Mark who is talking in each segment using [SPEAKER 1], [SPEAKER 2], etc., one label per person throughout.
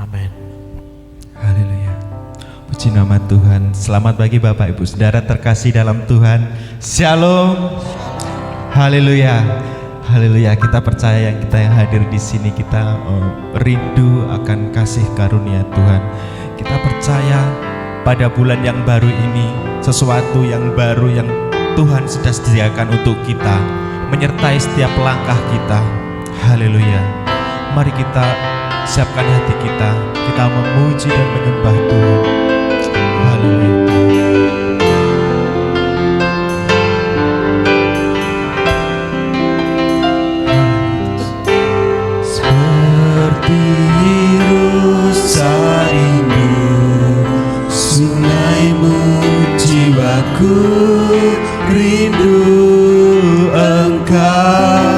[SPEAKER 1] Amin.
[SPEAKER 2] Haleluya. Puji nama Tuhan. Selamat pagi Bapak Ibu Saudara terkasih dalam Tuhan. Shalom. Haleluya. Haleluya. Kita percaya yang hadir di sini kita rindu akan kasih karunia Tuhan. Kita percaya pada bulan yang baru ini sesuatu yang baru yang Tuhan sudah sediakan untuk kita, menyertai setiap langkah kita. Haleluya. Mari kita siapkan hati kita, kita memuji dan menyembah Tuhan. Haleluya. Seperti rusa rindu sungaimu, jiwaku rindu Engkau.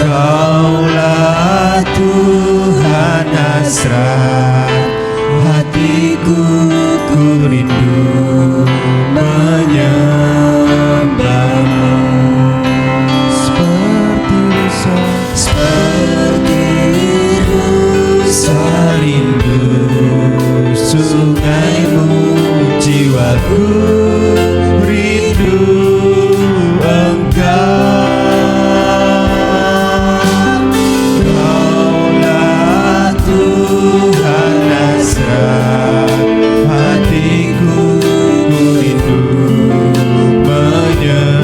[SPEAKER 2] Kaulah Tuhan hasrat hatiku, ku rindu menyembahmu. Seperti rusa rindu sungaimu, jiwaku rindu Engkau. Kaulah Tuhan hasrat hatiku, ku rindu menyembah.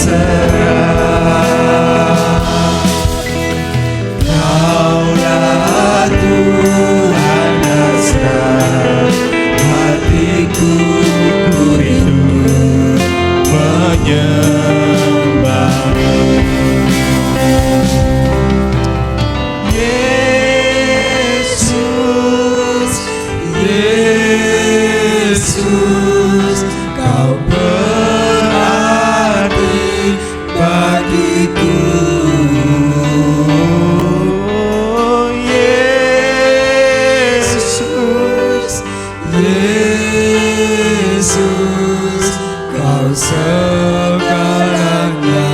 [SPEAKER 2] berserah. Kaulah Tuhan hasrat hatiku, ku rindu menyembah-Mu. Yesus, Yesus, Kau berarti bagiku. Yesus, Yesus, Kau segalanya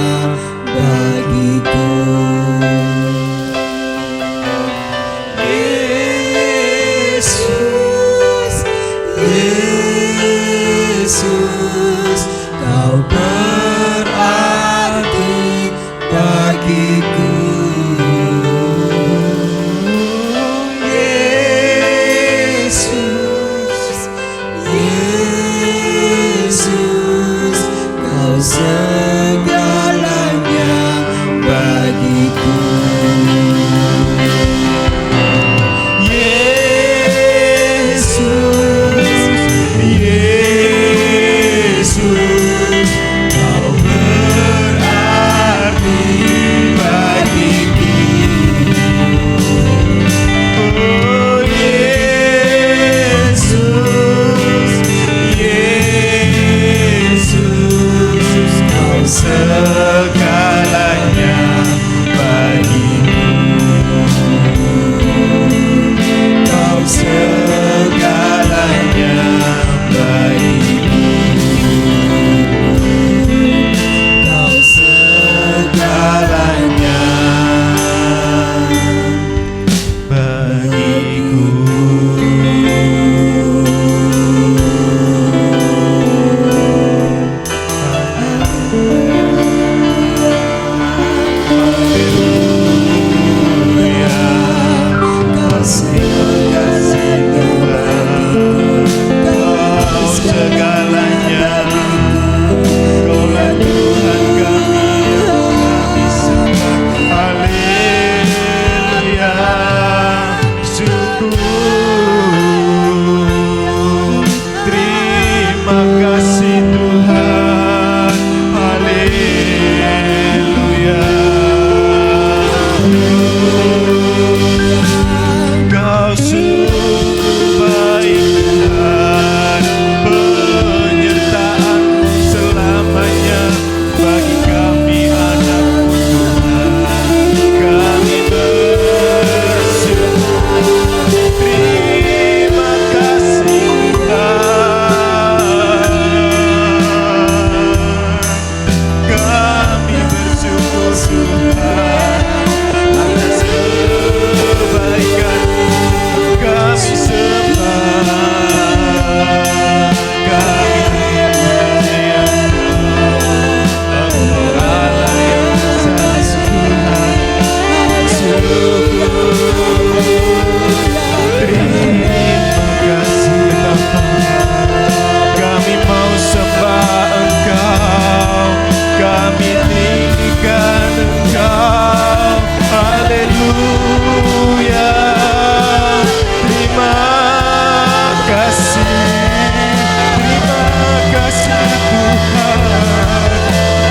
[SPEAKER 2] bagiku. Yesus, Yesus, Kau berarti bagiku. Yesus, Yesus, Kau segalanya bagiku. Yesus, Yesus, Kau berarti bagiku. Oh Yesus, Yesus, Kau segalanya bagiku. Kau segalanya bagiku. Kau segalanya bagiku. Haleluya. Kasih Tuhan, Kau segalanya. Kaulah Tuhan kami yang kami sembah. Haleluya. Syukur, terima kasih Tuhan. Haleluya. Kau sungguh baik Tuhan, penyertaan selamanya bagi kami anak-Mu Tuhan. Kami bersyukur, terima kasih Tuhan. Kami bersyukur Tuhan atas kebaikan kami sembah. Kami percaya Engkau Allah yang esa Tuhan. Syukur, terima kasih Bapa. Kami mau sembah Engkau, kami tinggikan Engkau. Haleluya. Terima kasih Tuhan.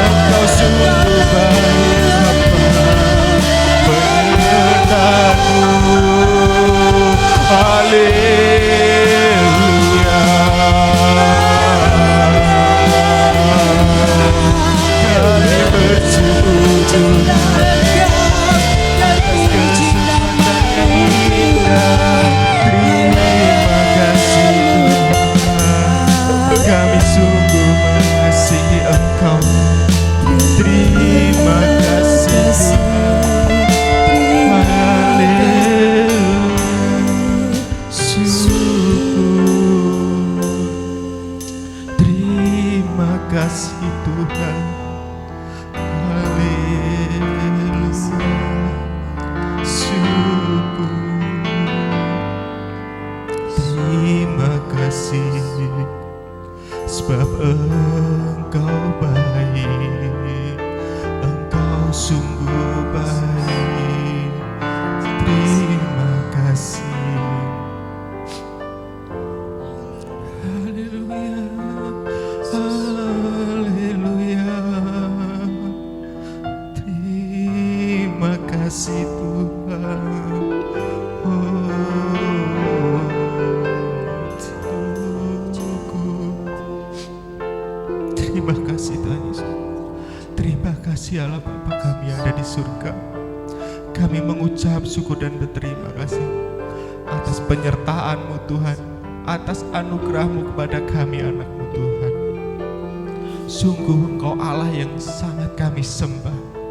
[SPEAKER 2] Engkau sungguh baik Bapa, penyertaan-Mu. Haleluya. Kami bersujud atas kesempatan yang indah. Terima kasih Tuhan. Kami sungguh mengasihi Engkau. Terima kasih Tuhan. Haleluya. Syukur. Terima kasih Tuhan. Haleluya. Syukur. Terima kasih sebab Engkau baik. kasih Tuhan. Terima kasih Tuhan Yesus. Terima kasih Allah Bapa kami yang ada di surga. Kami mengucap syukur dan berterima kasih atas penyertaan-Mu Tuhan, atas anugerah-Mu kepada kami anak-Mu Tuhan. Sungguh Engkau Allah yang sangat kami sembah.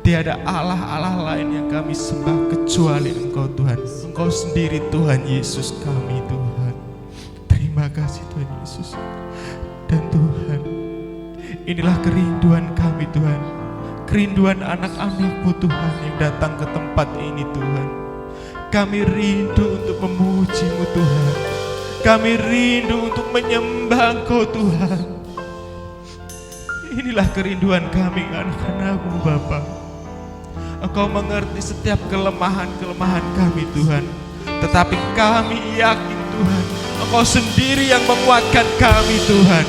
[SPEAKER 2] Tiada Allah-Allah lain yang kami sembah kecuali Engkau Tuhan. Engkau sendiri Tuhan Yesus kami Tuhan. Terima kasih Tuhan Yesus. Dan Tuhan, inilah kerinduan kami Tuhan, kerinduan anak-anak-Mu Tuhan yang datang ke tempat ini Tuhan. Kami rindu untuk memuji-Mu Tuhan. Kami rindu untuk menyembah Engkau Tuhan. Inilah kerinduan kami anak-anak-Mu Bapa. Engkau mengerti setiap kelemahan-kelemahan kami Tuhan. Tetapi kami yakin Tuhan, Engkau sendiri yang menguatkan kami Tuhan.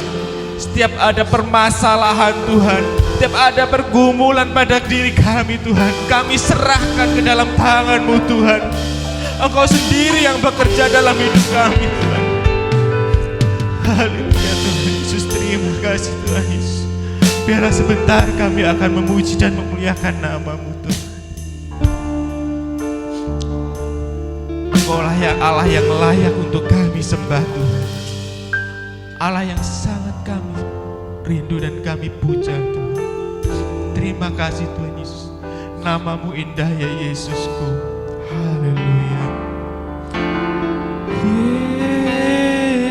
[SPEAKER 2] Setiap ada permasalahan Tuhan, setiap ada pergumulan pada diri kami Tuhan, kami serahkan ke dalam tangan-Mu Tuhan. Engkau sendiri yang bekerja dalam hidup kami Tuhan. Haleluya Tuhan Yesus, terima kasih Tuhan Yesus. Biarlah sebentar kami akan memuji dan memuliakan nama-Mu Tuhan. Engkaulah yang Allah yang layak untuk kami sembah Tuhan. Allah yang sangat kami rindu dan kami puja Tuhan. Terima kasih Tuhan Yesus. Nama-Mu indah ya Yesusku. Haleluya.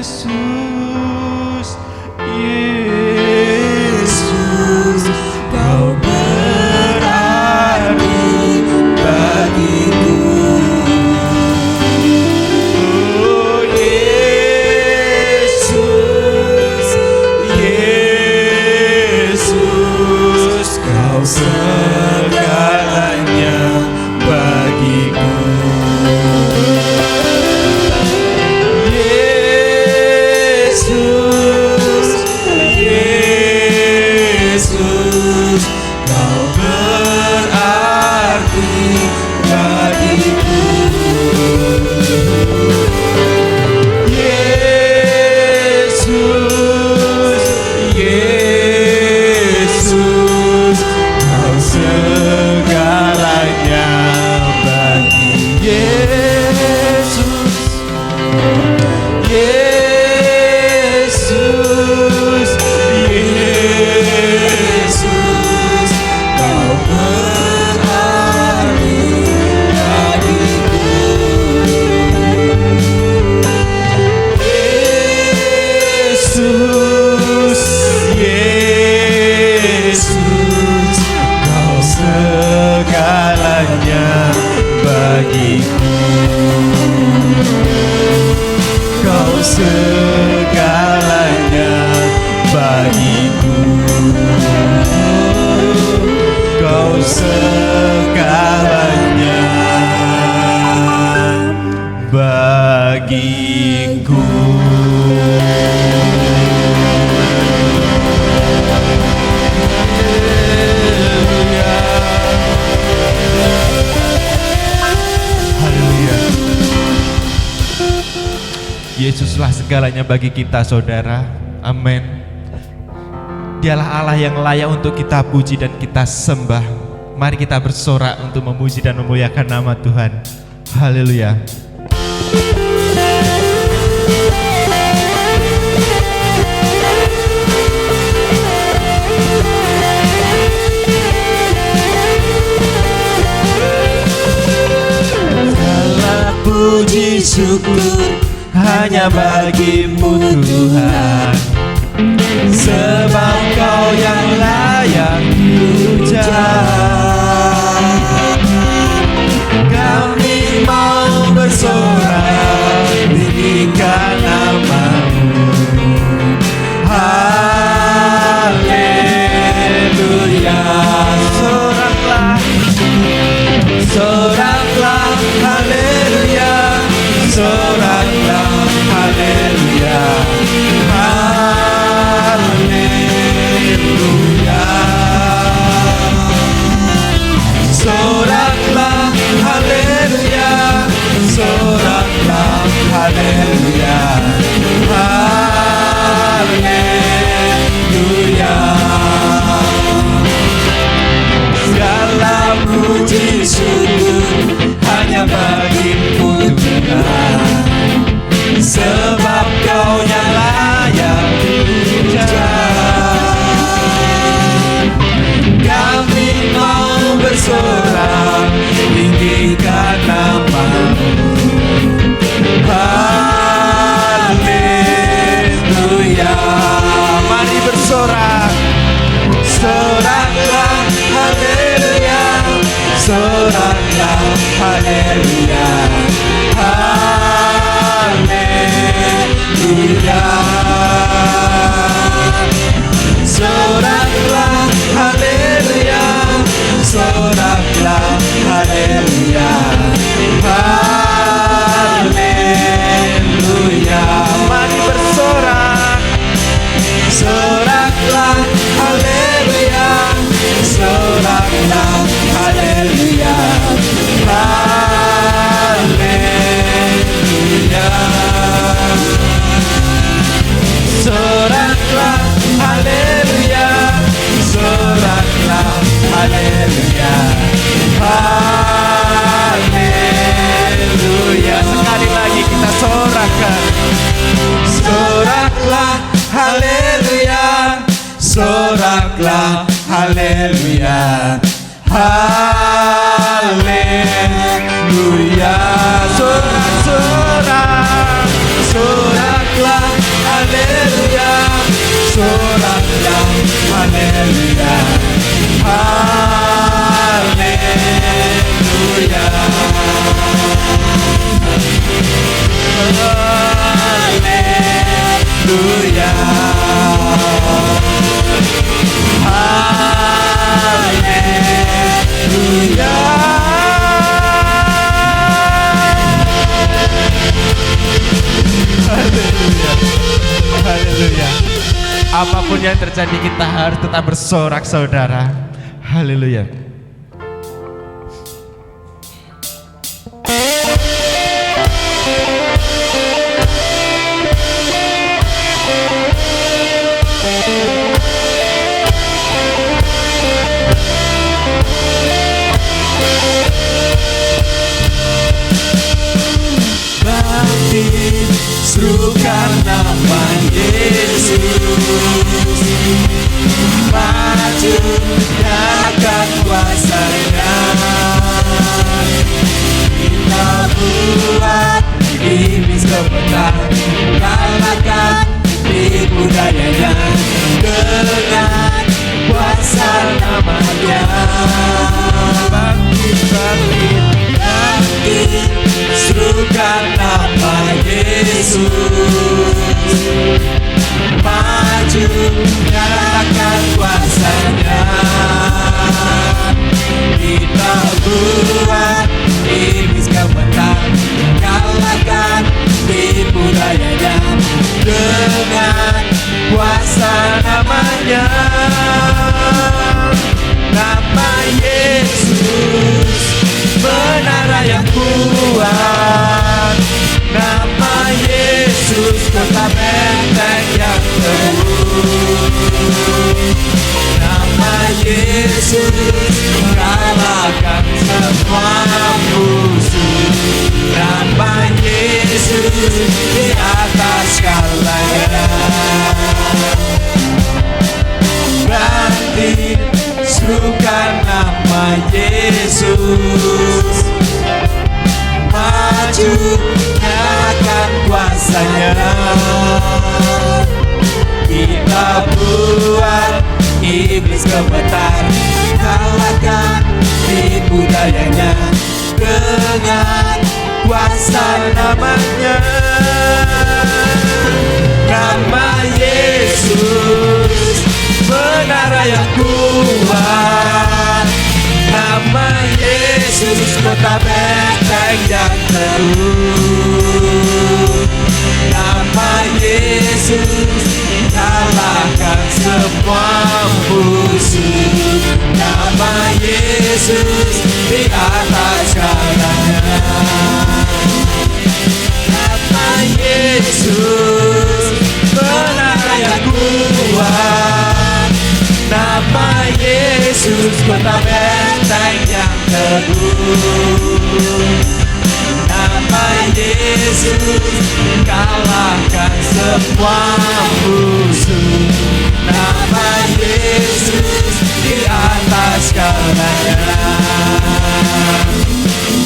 [SPEAKER 2] Yesus, Yesus, Kau berarti bagiku. Oh Yesus, Yesus, Kau segalanya bagiku. Yesus, Yesus, Kau berarti bagiku. Yesus, Yesus, Kau segalanya bagi Yesus. Yesus, Yesus, Kau berarti bagiku. Yesus, Yesus, Kau segalanya bagiku. Kau segalanya bagiku. Kau segalanya bagiku. Haleluya. Yesuslah segalanya bagi kita saudara. Amin. Dialah Allah yang layak untuk kita puji dan kita sembah. Mari kita bersorak untuk memuji dan memuliakan nama Tuhan. Haleluya. Segala puji syukur hanya bagi-Mu Tuhan, sebab Kau yang layak dipuja. Kami mau bersorak tinggikan nama-Mu. Haleluya. Soraklah, soraklah, haleluya. Soraklah, haleluya. Haleluya. bersoraklah, haleluya, haleluya. Soraklah, haleluya, soraklah, haleluya, haleluya. Mari bersorak, soraklah, haleluya, soraklah, haleluya, haleluya. Soraklah, haleluya, soraklah, haleluya, haleluya. Sekali lagi kita sorakkan. Soraklah, haleluya, soraklah, haleluya, haleluya. Sorak-sorak, soraklah, haleluya, soraklah, haleluya, haleluya, haleluya, haleluya. Haleluya, haleluya. Apapun yang terjadi kita harus tetap bersorak, saudara. Haleluya. Serukan nama Yesus, maju nyatakan kuasanya. Kita buat iblis kebenar, kalahkan tipu dayanya dengan kuasa namanya. Bangkit, bangkit, bangkit, serukan nama Yesus, maju nyatakan kuasanya. Kita buat iblis kebenar, kalahkan tipu dayanya dengan kuasa namanya. Nama Yesus menara yang kuat, nama Yesus kota benteng yang teguh. Nama Yesus kalahkan semua musuh. Nama Yesus di atas segalanya. Berarti serukan nama Yesus, maju nyatakan kuasanya. Kita buat iblis kebenar, kalahkan tipu dayanya dengan kuasa namanya. Nama Yesus menara yang kuat, nama Yesus kota benteng yang teguh. Nama Yesus kalahkan semua musuh. Nama Yesus di atas segalanya. Nama Yesus menara yang kuat, nama Yesus kota benteng yang teguh. Nama Yesus kalahkan semua musuh. Nama Yesus di atas segalanya.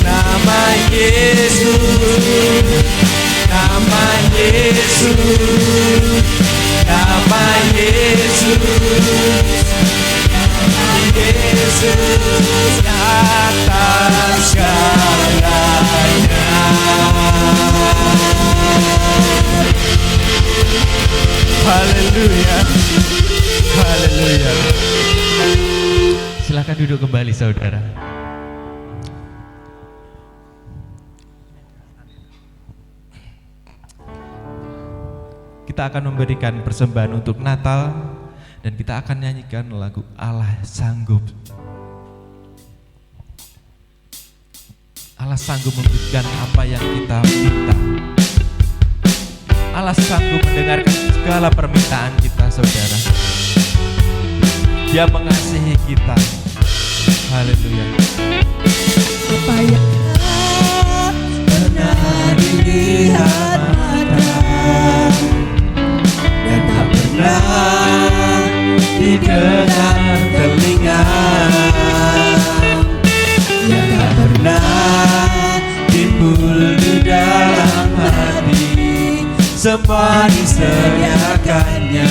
[SPEAKER 2] Nama Yesus, nama Yesus, nama Yesus, nama Yesus atas segalanya. Haleluya, haleluya. Silakan duduk kembali saudara. Kita akan memberikan persembahan untuk Natal dan kita akan nyanyikan lagu Allah Sanggup. Allah sanggup memberikan apa yang kita minta. Allah sanggup mendengarkan segala permintaan kita saudara. Dia mengasihi kita. Haleluya.
[SPEAKER 1] Apa yang pernah dilihat mata dan tak pernah didengar telinga, yang tak pernah timbul di dalam hati, semua disediakannya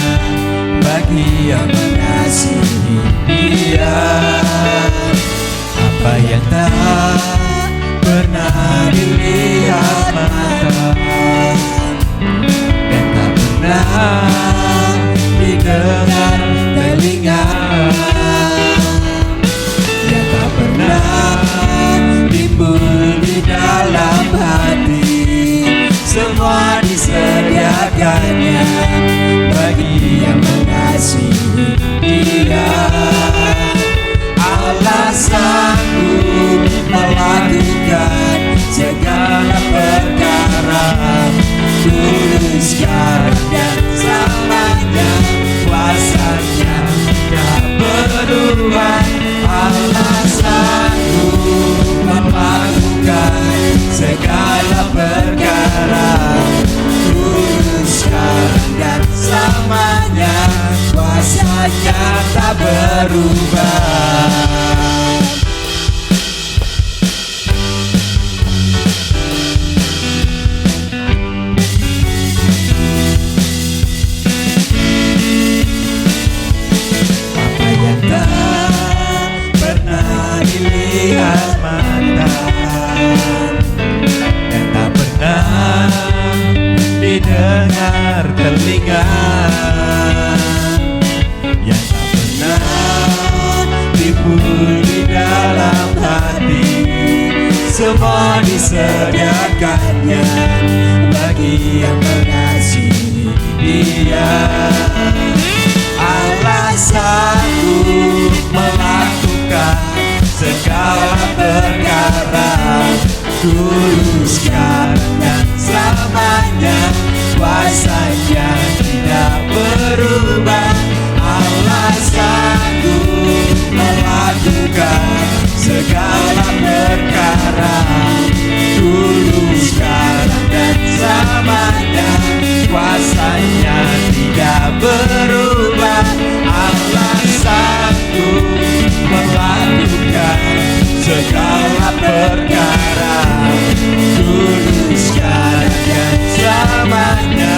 [SPEAKER 1] bagi yang mengasihi Dia. Apa yang tak pernah dilihat mata dan tak pernah didengar telinga, yang tak pernah timbul di dalam hati, semua disediakannya bagi yang mengasihi Dia. Allah sanggup melakukan segala perkara, dulu, sekarang, dan selamanya. Kuasanya tak berubah. Allah sanggup melakukan segala perkara, dulu, sekarang, dan selamanya. Kuasanya tak berubah. Apa yang tak pernah dilihat mata dan tak pernah didengar telinga, yang tak pernah timbul di dalam hati, semua disediakannya bagi yang mengasihi Dia. Allah sanggup melakukan segala perkara, dulu, sekarang, dan selamanya. Kuasanya tidak berubah. Allah sanggup melakukan segala perkara, dulu, sekarang, dan selamanya. Kuasanya tidak berubah. Allah sanggup melakukan segala perkara, dulu, sekarang, dan selamanya.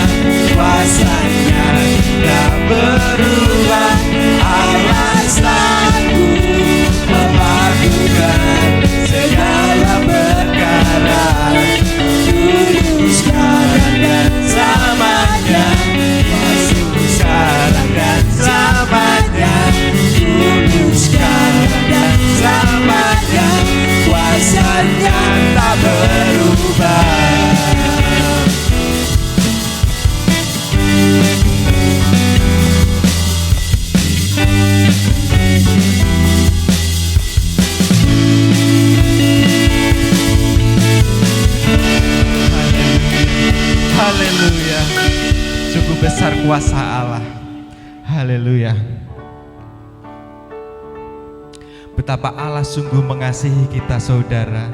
[SPEAKER 1] Kuasanya tidak berubah. Allah sanggup melakukan segala perkara, dulu, sekarang, dan selamanya. Sekarang dan selamanya, dulu, sekarang, dan selamanya. Kuasanya tak berubah.
[SPEAKER 2] Haleluya. Cukup besar kuasa Allah. Haleluya. Betapa Allah sungguh mengasihi kita saudara.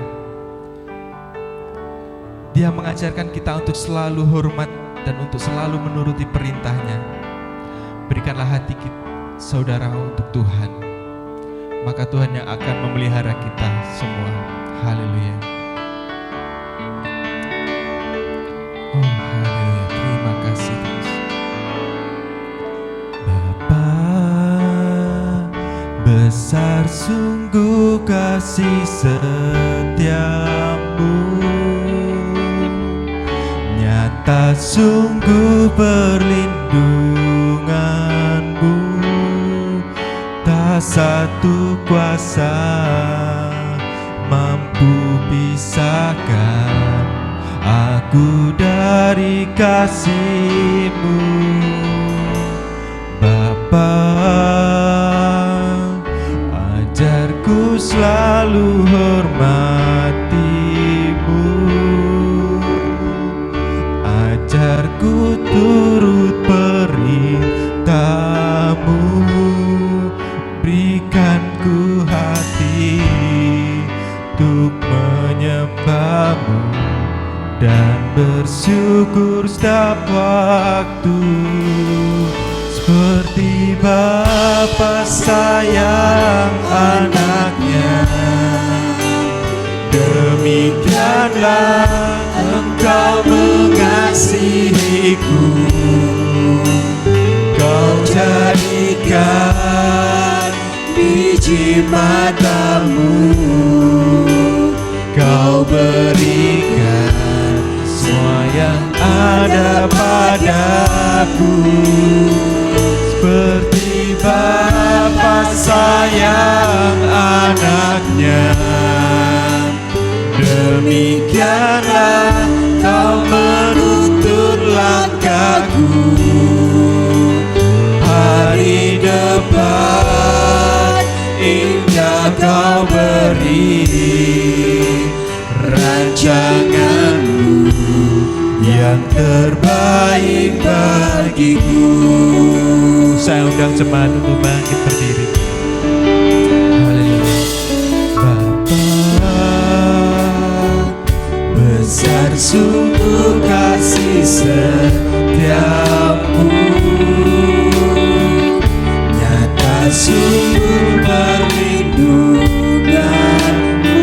[SPEAKER 2] Dia mengajarkan kita untuk selalu hormat dan untuk selalu menuruti perintahnya. Berikanlah hati kita, saudara, untuk Tuhan, maka Tuhan yang akan memelihara kita semua. Haleluya. Oh haleluya, terima kasih Tuhan. Bapa, besar sungguh kasih setia padamu. Nyata sungguh perlindunganmu, tak satu kuasa mampu pisahkan aku dari kasih-Mu. Bapa, ajarku selalu hormati-Mu, ajarku turut perintah-Mu, berikanku hati untuk menyembah-Mu dan bersyukur setiap waktu. Seperti Bapa sayang anaknya, demikianlah Engkau mengasihiku. Kau jadikan biji mata-Mu, Kau berikan semua yang ada padaku. Seperti Bapa sayang anaknya, demikianlah Kau menuntun langkahku. Hari depan indah Kau beri, rancangan-Mu yang terbaik bagiku. Saya undang jemaat untuk bangkit berdiri. Haleluya. Bapa, besar sungguh kasih setiamu, nyata sungguh perlindunganmu,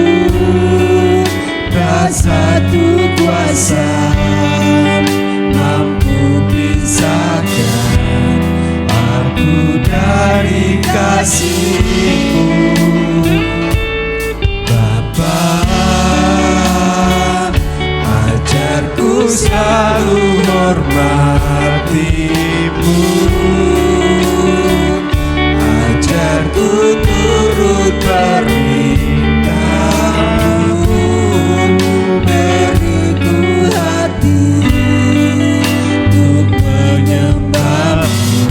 [SPEAKER 2] tak satu kuasa mampu pisahkan aku dari kasih-Mu. Bapa, ajarku selalu hormati-Mu, ajarku turut perintah-Mu, beriku hati untuk menyembah-Mu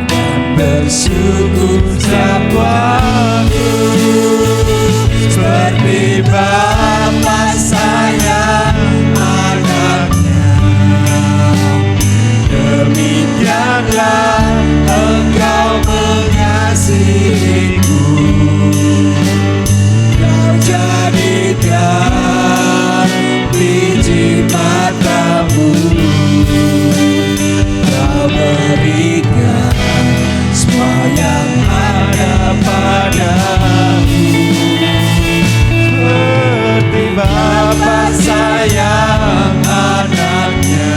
[SPEAKER 2] dan bersyukur setiap waktu. Seperti Bapa sayang anaknya, demikianlah Engkau mengasihiku. Kau jadikan biji mata-Mu, Kau berikan semua yang ada padaku. Seperti Bapa sayang anaknya,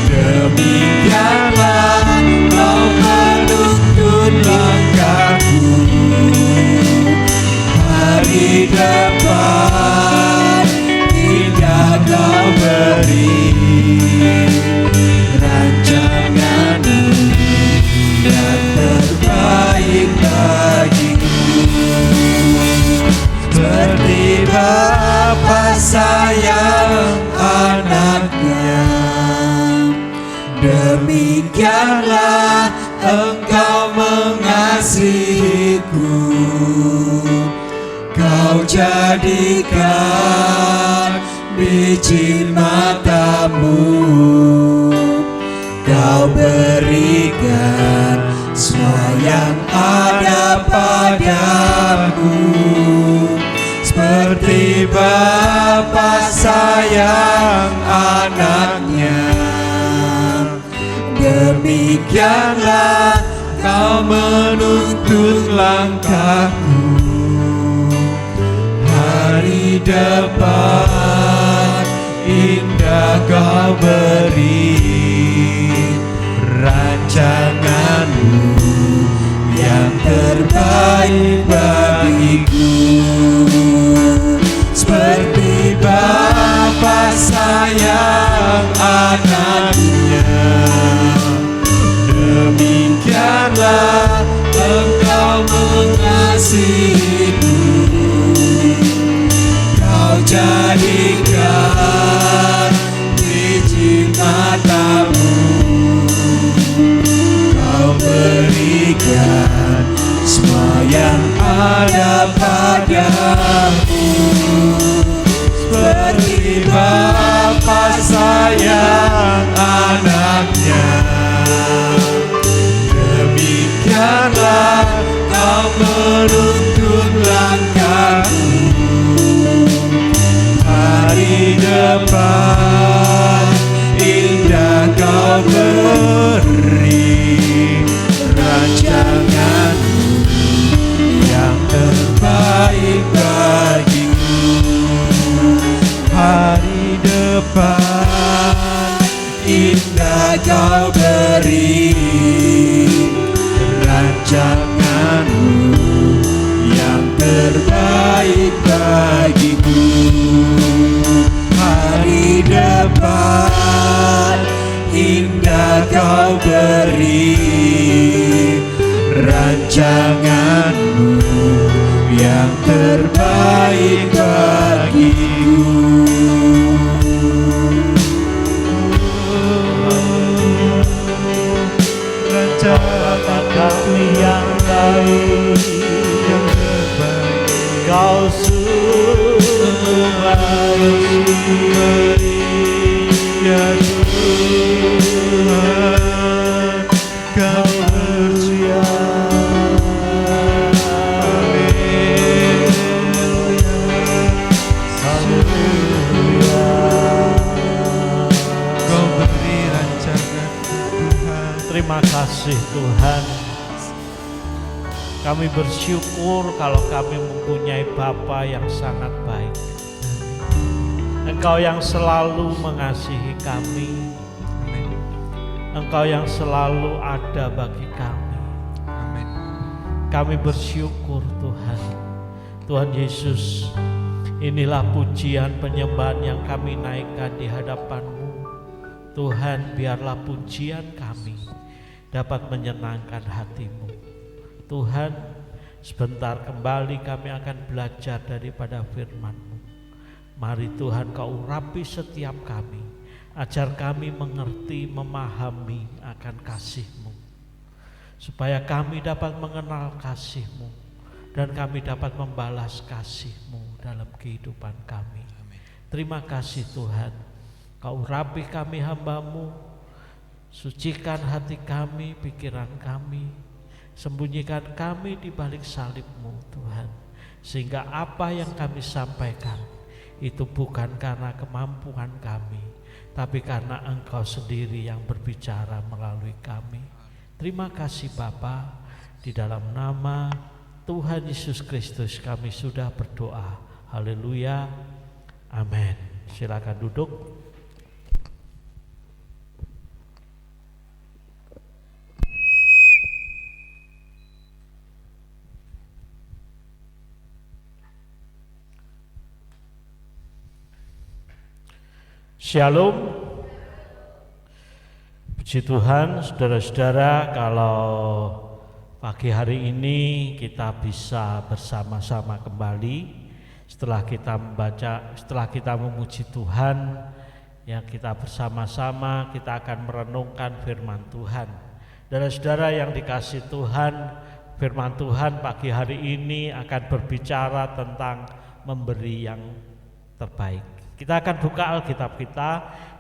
[SPEAKER 2] demikianlah Kau menuntun langkahku. Hari depan indah Kau beri, rancangan-Mu yang terbaik bagiku. Seperti Bapa sayang anaknya, demikianlah Engkau mengasihiku. Kau jadikan biji mata-Mu, Kau berikan semua yang ada padaku. Seperti Bapa sayang anaknya, demikianlah Kau menuntun langkahku. Hari depan indah Kau beri, rancangan-Mu yang terbaik bagiku.
[SPEAKER 1] menuntun langkahku. Hari depan indah kau beri, rancanganmu yang terbaik bagiku. Hari depan indah kau beri, rancanganmu yang terbaik bagiku. Hari depan indah kau beri, rancanganmu yang terbaik bagiku.
[SPEAKER 3] Rancangan kami yang baik, yang terbaik, kau sungguh baik, ya Tuhan, kau terima kasih Tuhan. Kami bersyukur kalau kami mempunyai Bapa yang sangat baik. Engkau yang selalu mengasihi kami. Engkau yang selalu ada bagi kami. Kami bersyukur Tuhan. Tuhan Yesus, inilah pujian penyembahan yang kami naikkan di hadapan-Mu. Tuhan, biarlah pujian kami dapat menyenangkan hati-Mu. Tuhan, sebentar kembali kami akan belajar daripada firman-Mu. Mari Tuhan Kau urapi setiap kami, ajar kami mengerti, memahami akan kasih-Mu, supaya kami dapat mengenal kasih-Mu dan kami dapat membalas kasih-Mu dalam kehidupan kami. Terima kasih Tuhan, Kau urapi kami hamba-Mu. Sucikan hati kami, pikiran kami, sembunyikan kami di balik salib-Mu Tuhan, sehingga apa yang kami sampaikan itu bukan karena kemampuan kami, tapi karena Engkau sendiri yang berbicara melalui kami. Terima kasih Bapa, di dalam nama Tuhan Yesus Kristus kami sudah berdoa. Haleluya, amin. Silakan duduk. Shalom. Puji Tuhan, saudara-saudara, kalau pagi hari ini kita bisa bersama-sama kembali setelah kita membaca, setelah kita memuji Tuhan, ya kita bersama-sama kita akan merenungkan firman Tuhan. Saudara-saudara yang dikasihi Tuhan, firman Tuhan pagi hari ini akan berbicara tentang memberi yang terbaik. Kita akan buka Alkitab kita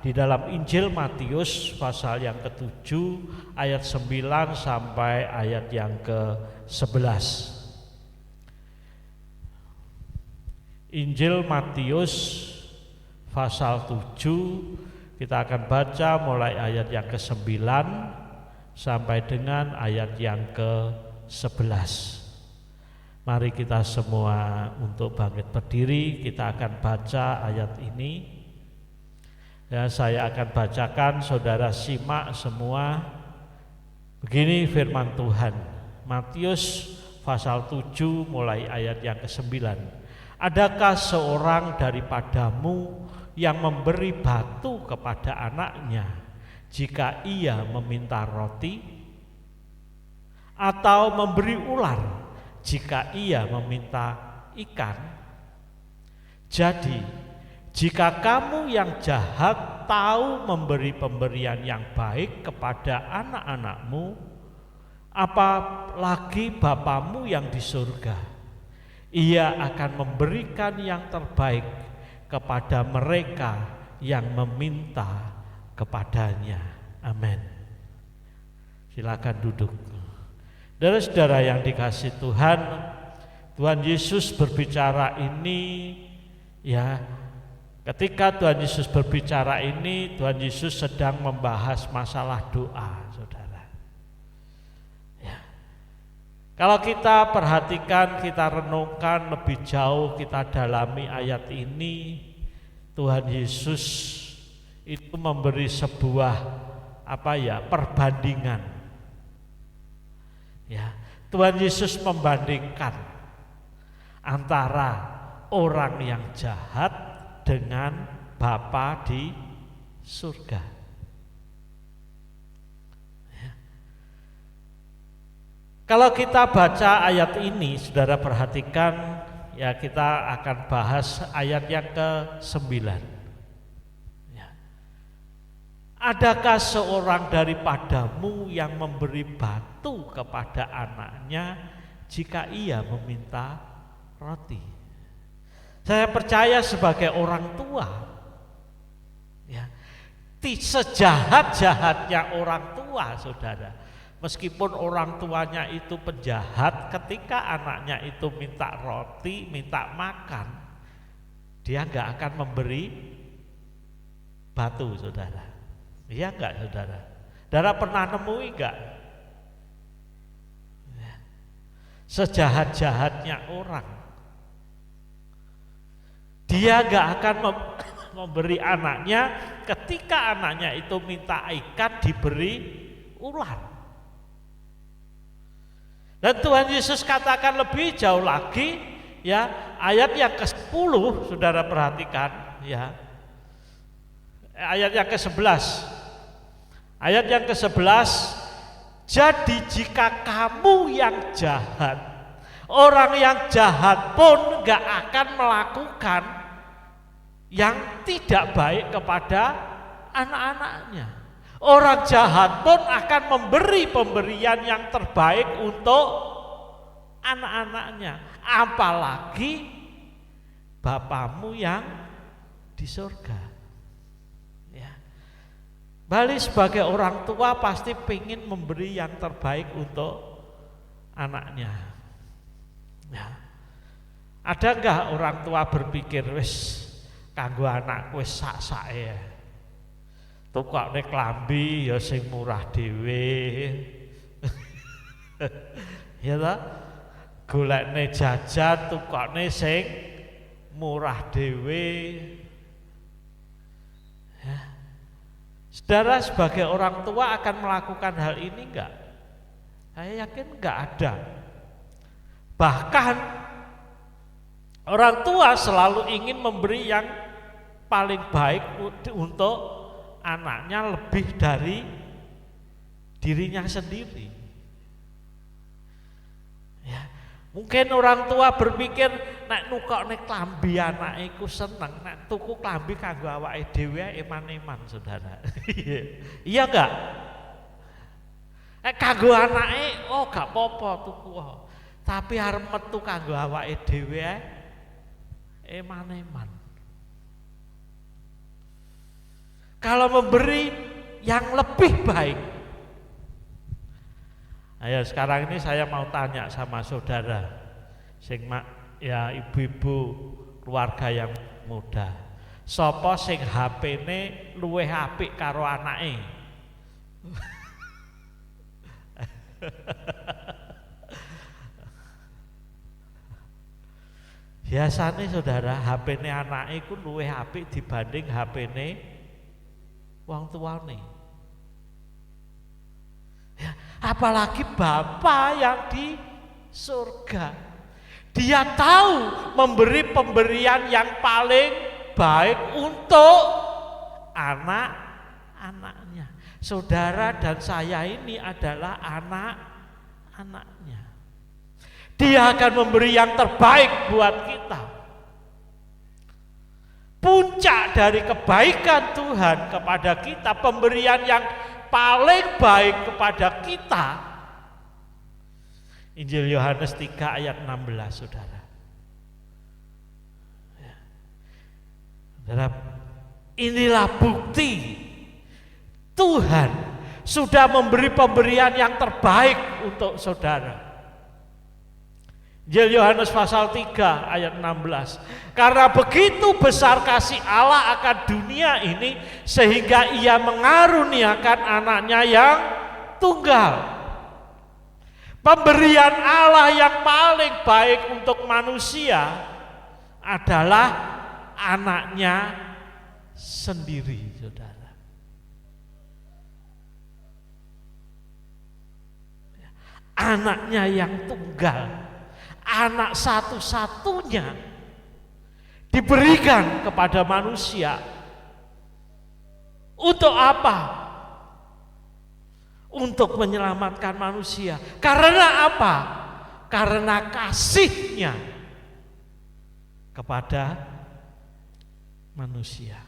[SPEAKER 3] di dalam Injil Matius pasal yang ke-7 ayat 9 sampai ayat yang ke-11. Injil Matius pasal 7 kita akan baca mulai ayat yang ke-9 sampai dengan ayat yang ke-11. Mari kita semua untuk bangkit berdiri, kita akan baca ayat ini. Ya, saya akan bacakan, saudara simak semua. Begini firman Tuhan, Matius pasal 7 mulai ayat yang ke-9. Adakah seorang daripadamu yang memberi batu kepada anaknya jika ia meminta roti? Atau memberi ular jika ia meminta ikan? Jadi, jika kamu yang jahat tahu memberi pemberian yang baik kepada anak-anakmu, apalagi Bapamu yang di surga, Ia akan memberikan yang terbaik kepada mereka yang meminta kepadanya. Amin. Silakan duduk. Saudara-saudara yang dikasihi Tuhan, Tuhan Yesus berbicara ini ya, ketika Tuhan Yesus berbicara ini, Tuhan Yesus sedang membahas masalah doa, saudara. Ya. Kalau kita perhatikan, kita renungkan lebih jauh, kita dalami ayat ini, Tuhan Yesus itu memberi sebuah perbandingan. Ya, Tuhan Yesus membandingkan antara orang yang jahat dengan Bapa di surga. Ya. Kalau kita baca ayat ini, saudara perhatikan, ya kita akan bahas ayat yang ke-9. Adakah seorang daripadamu yang memberi batu kepada anaknya jika ia meminta roti? Saya percaya sebagai orang tua, ya, sejahat-jahatnya orang tua, saudara, meskipun orang tuanya itu penjahat, ketika anaknya itu minta roti, minta makan, dia nggak akan memberi batu, saudara. Iya enggak, saudara? Saudara pernah nemui enggak? Sejahat-jahatnya orang, dia enggak akan memberi anaknya, ketika anaknya itu minta ikan diberi ular. Dan Tuhan Yesus katakan lebih jauh lagi, ya, ayat yang ke-10, saudara perhatikan, ya. Ayat yang ke-11. Ayat yang ke-11, jadi jika kamu yang jahat, orang yang jahat pun gak akan melakukan yang tidak baik kepada anak-anaknya. Orang jahat pun akan memberi pemberian yang terbaik untuk anak-anaknya. Apalagi Bapamu yang di surga. Bali sebagai orang tua pasti ingin memberi yang terbaik untuk anaknya. Ya. Ada enggak orang tua berpikir wis kanggo anakku wis sak-sake. Tukokne klambi ya sing murah dhewe. Ya ta? Golekne jajan tukokne sing murah dhewe. Ya. Saudara sebagai orang tua akan melakukan hal ini enggak? Saya yakin enggak ada. Bahkan orang tua selalu ingin memberi yang paling baik untuk anaknya lebih dari dirinya sendiri. Ya, mungkin orang tua berpikir nek nukokne klambi anake iku seneng, nek tuku klambi kanggo awake dhewe eman-eman, saudara. Iya enggak? Nek kanggo anake oh gak apa-apa tuku. Tapi arep metu kanggo awake dhewe eman-eman. Kalau memberi yang lebih baik. Ayo sekarang ini saya mau tanya sama saudara, sing ya ibu-ibu keluarga yang muda. Sopo sing HP-ne luwih apik karo anake? Biasanya saudara, HP-ne anake iku luwih apik dibanding HP-ne wong tuane. Ya, apalagi Bapa yang di surga. Dia tahu memberi pemberian yang paling baik untuk anak-anaknya. Saudara dan saya ini adalah anak-anaknya. Dia akan memberi yang terbaik buat kita. Puncak dari kebaikan Tuhan kepada kita, pemberian yang paling baik kepada kita, Injil Yohanes 3 ayat 16, saudara. Ya. Saudara, inilah bukti Tuhan sudah memberi pemberian yang terbaik untuk saudara. Injil Yohanes pasal 3 ayat 16. Karena begitu besar kasih Allah akan dunia ini sehingga ia mengaruniakan anaknya yang tunggal. Pemberian Allah yang paling baik untuk manusia adalah anaknya sendiri, saudara. Anaknya yang tunggal, anak satu-satunya diberikan kepada manusia. Untuk apa? Untuk menyelamatkan manusia. Karena apa? Karena kasihnya kepada manusia.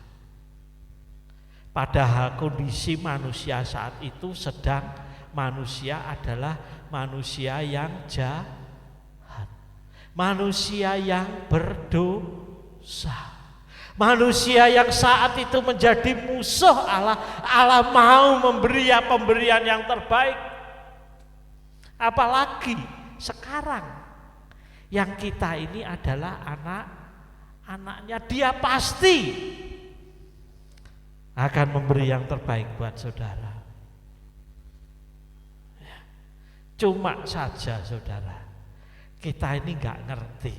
[SPEAKER 3] Padahal kondisi manusia saat itu sedang manusia adalah manusia yang jahat, manusia yang berdosa, manusia yang saat itu menjadi musuh Allah. Allah mau memberi pemberian yang terbaik. Apalagi sekarang yang kita ini adalah anak-anaknya. Dia pasti akan memberi yang terbaik buat saudara. Cuma saja saudara, kita ini gak ngerti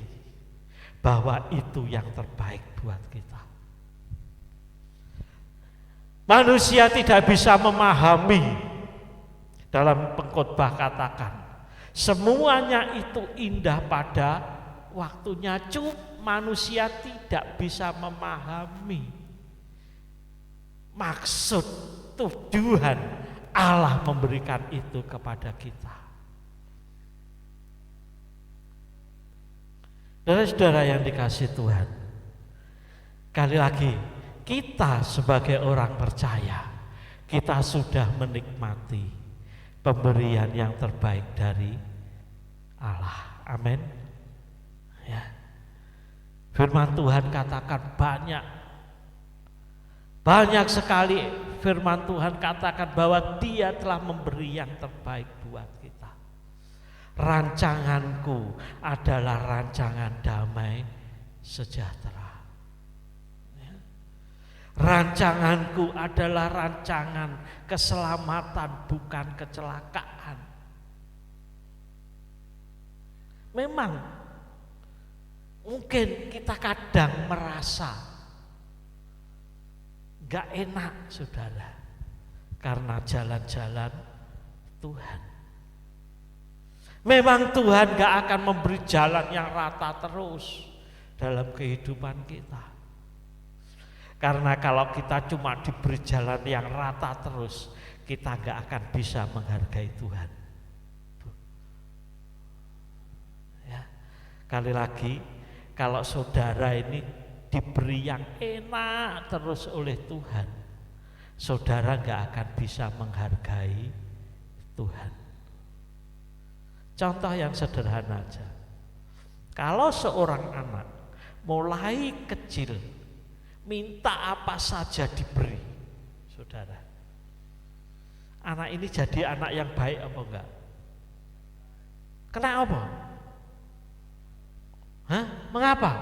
[SPEAKER 3] bahwa itu yang terbaik buat kita. Manusia tidak bisa memahami. Dalam pengkhotbah katakan, semuanya itu indah pada waktunya. Cuma manusia tidak bisa memahami maksud tujuan Allah memberikan itu kepada kita. Saudara-saudara yang dikasihi Tuhan, kali lagi kita sebagai orang percaya, kita sudah menikmati pemberian yang terbaik dari Allah. Amin. Ya. Firman Tuhan katakan banyak sekali firman Tuhan katakan bahwa Dia telah memberi yang terbaik buat kita. Rancanganku adalah rancangan damai sejahtera. Ya. Rancanganku adalah rancangan keselamatan, bukan kecelakaan. Memang mungkin kita kadang merasa gak enak, saudara, karena jalan-jalan Tuhan. Memang Tuhan gak akan memberi jalan yang rata terus dalam kehidupan kita. Karena kalau kita cuma diberi jalan yang rata terus, kita gak akan bisa menghargai Tuhan. Ya. Kali lagi, kalau saudara ini diberi yang enak terus oleh Tuhan, saudara gak akan bisa menghargai Tuhan. Contoh yang sederhana aja. Kalau seorang anak mulai kecil minta apa saja diberi, saudara, anak ini jadi anak yang baik apa enggak? Kenapa? Mengapa?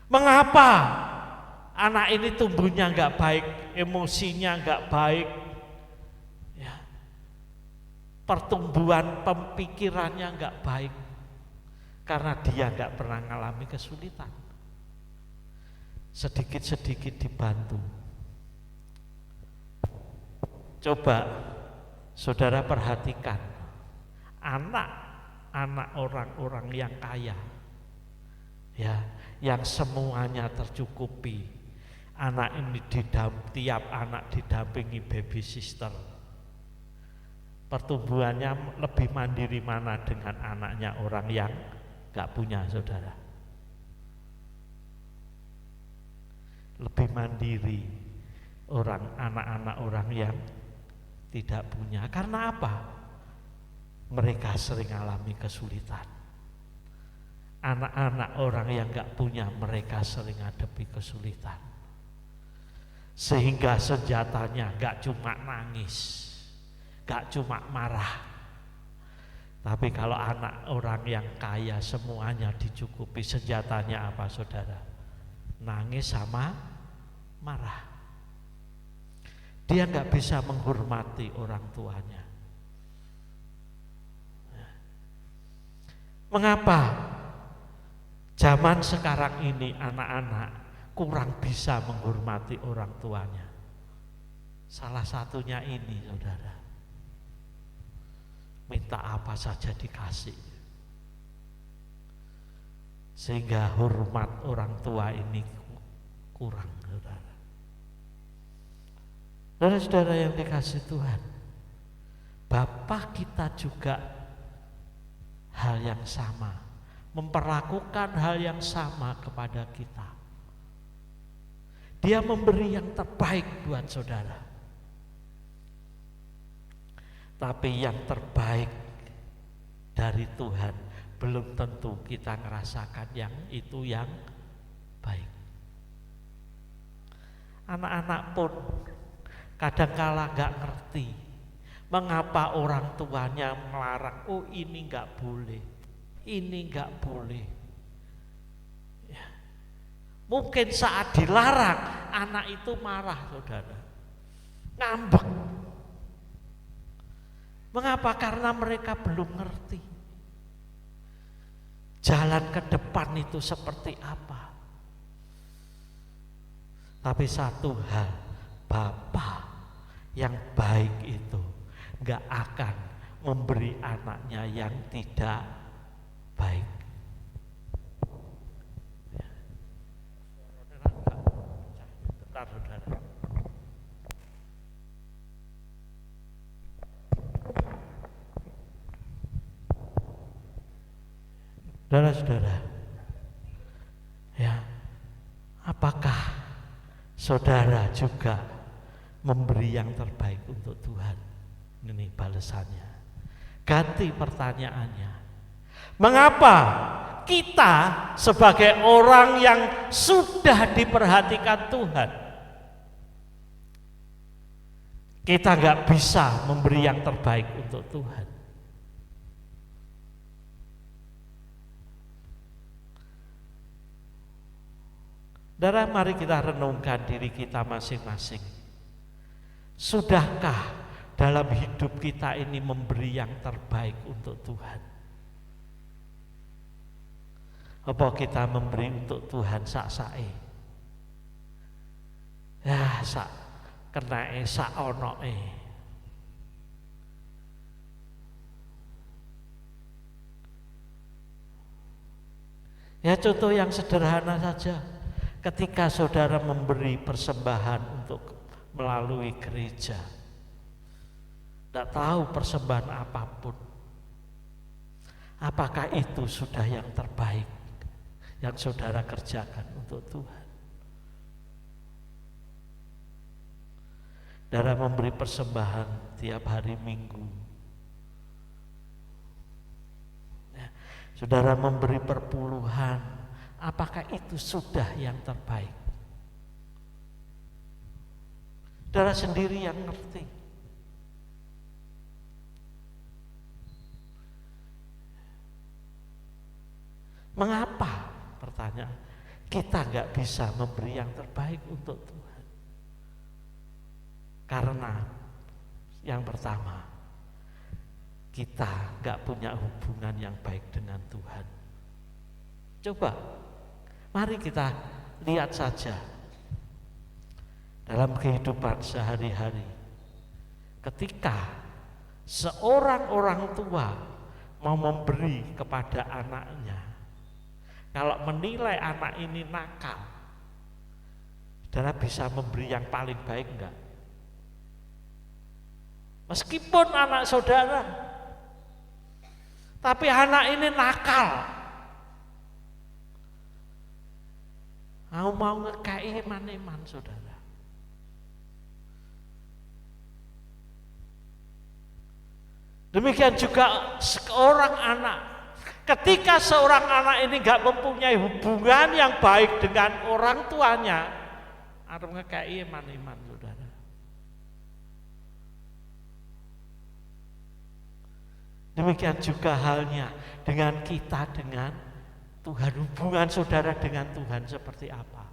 [SPEAKER 3] Mengapa anak ini tumbuhnya enggak baik, emosinya enggak baik, ya, pertumbuhan pemikirannya enggak baik? Karena dia enggak pernah mengalami kesulitan. Sedikit-sedikit dibantu. Coba saudara perhatikan anak-anak orang-orang yang kaya, ya, yang semuanya tercukupi. Anak ini tiap anak didampingi baby sister. Pertumbuhannya lebih mandiri mana dengan anaknya orang yang gak punya, saudara? Lebih mandiri anak-anak orang yang tidak punya. Karena apa? Mereka sering alami kesulitan. Anak-anak orang yang gak punya, mereka sering hadapi kesulitan. Sehingga senjatanya gak cuma nangis, gak cuma marah. Tapi kalau anak orang yang kaya semuanya dicukupi, senjatanya apa saudara? Nangis sama marah. Dia gak bisa menghormati orang tuanya. Mengapa zaman sekarang ini anak-anak kurang bisa menghormati orang tuanya? Salah satunya ini saudara, minta apa saja dikasih, sehingga hormat orang tua ini kurang saudara. Saudara-saudara yang dikasih Tuhan, Bapa kita juga hal yang sama, memperlakukan hal yang sama kepada kita. Dia memberi yang terbaik buat saudara. Tapi yang terbaik dari Tuhan belum tentu kita ngerasakan yang itu yang baik. Anak-anak pun kadangkala gak ngerti mengapa orang tuanya melarang. Oh ini gak boleh, ini gak boleh. Ya. Mungkin saat dilarang anak itu marah saudara, ngambek. Mengapa? Karena mereka belum ngerti jalan ke depan itu seperti apa. Tapi satu hal, Bapa yang baik itu gak akan memberi anaknya yang tidak baik. Bentar saudara. Saudara-saudara, ya, apakah saudara juga memberi yang terbaik untuk Tuhan? Ini balasannya. Ganti pertanyaannya. Mengapa kita sebagai orang yang sudah diperhatikan Tuhan, kita gak bisa memberi yang terbaik untuk Tuhan? Saudara, mari kita renungkan diri kita masing-masing. Sudahkah dalam hidup kita ini memberi yang terbaik untuk Tuhan? Apa kita memberi untuk Tuhan sak-sae? Ya, sak kenae, sak onoe. Ya, contoh yang sederhana saja. Ketika saudara memberi persembahan untuk melalui gereja, tidak tahu persembahan apapun, apakah itu sudah yang terbaik yang saudara kerjakan untuk Tuhan? Saudara memberi persembahan tiap hari Minggu, saudara memberi perpuluhan, apakah itu sudah yang terbaik? Saudara sendiri yang ngerti. Mengapa? Pertanyaan, kita gak bisa memberi yang terbaik untuk Tuhan? Karena yang pertama, kita gak punya hubungan yang baik dengan Tuhan. Coba mari kita lihat saja dalam kehidupan sehari-hari. Ketika seorang orang tua mau memberi kepada anaknya, kalau menilai anak ini nakal, saudara bisa memberi yang paling baik enggak? Meskipun anak saudara, tapi anak ini nakal, mau ngekei eman-eman saudara. Demikian juga seorang anak, ketika seorang anak ini gak mempunyai hubungan yang baik dengan orang tuanya, arep ngekei iman-iman saudara. Demikian juga halnya dengan kita dengan Tuhan. Hubungan saudara dengan Tuhan seperti apa?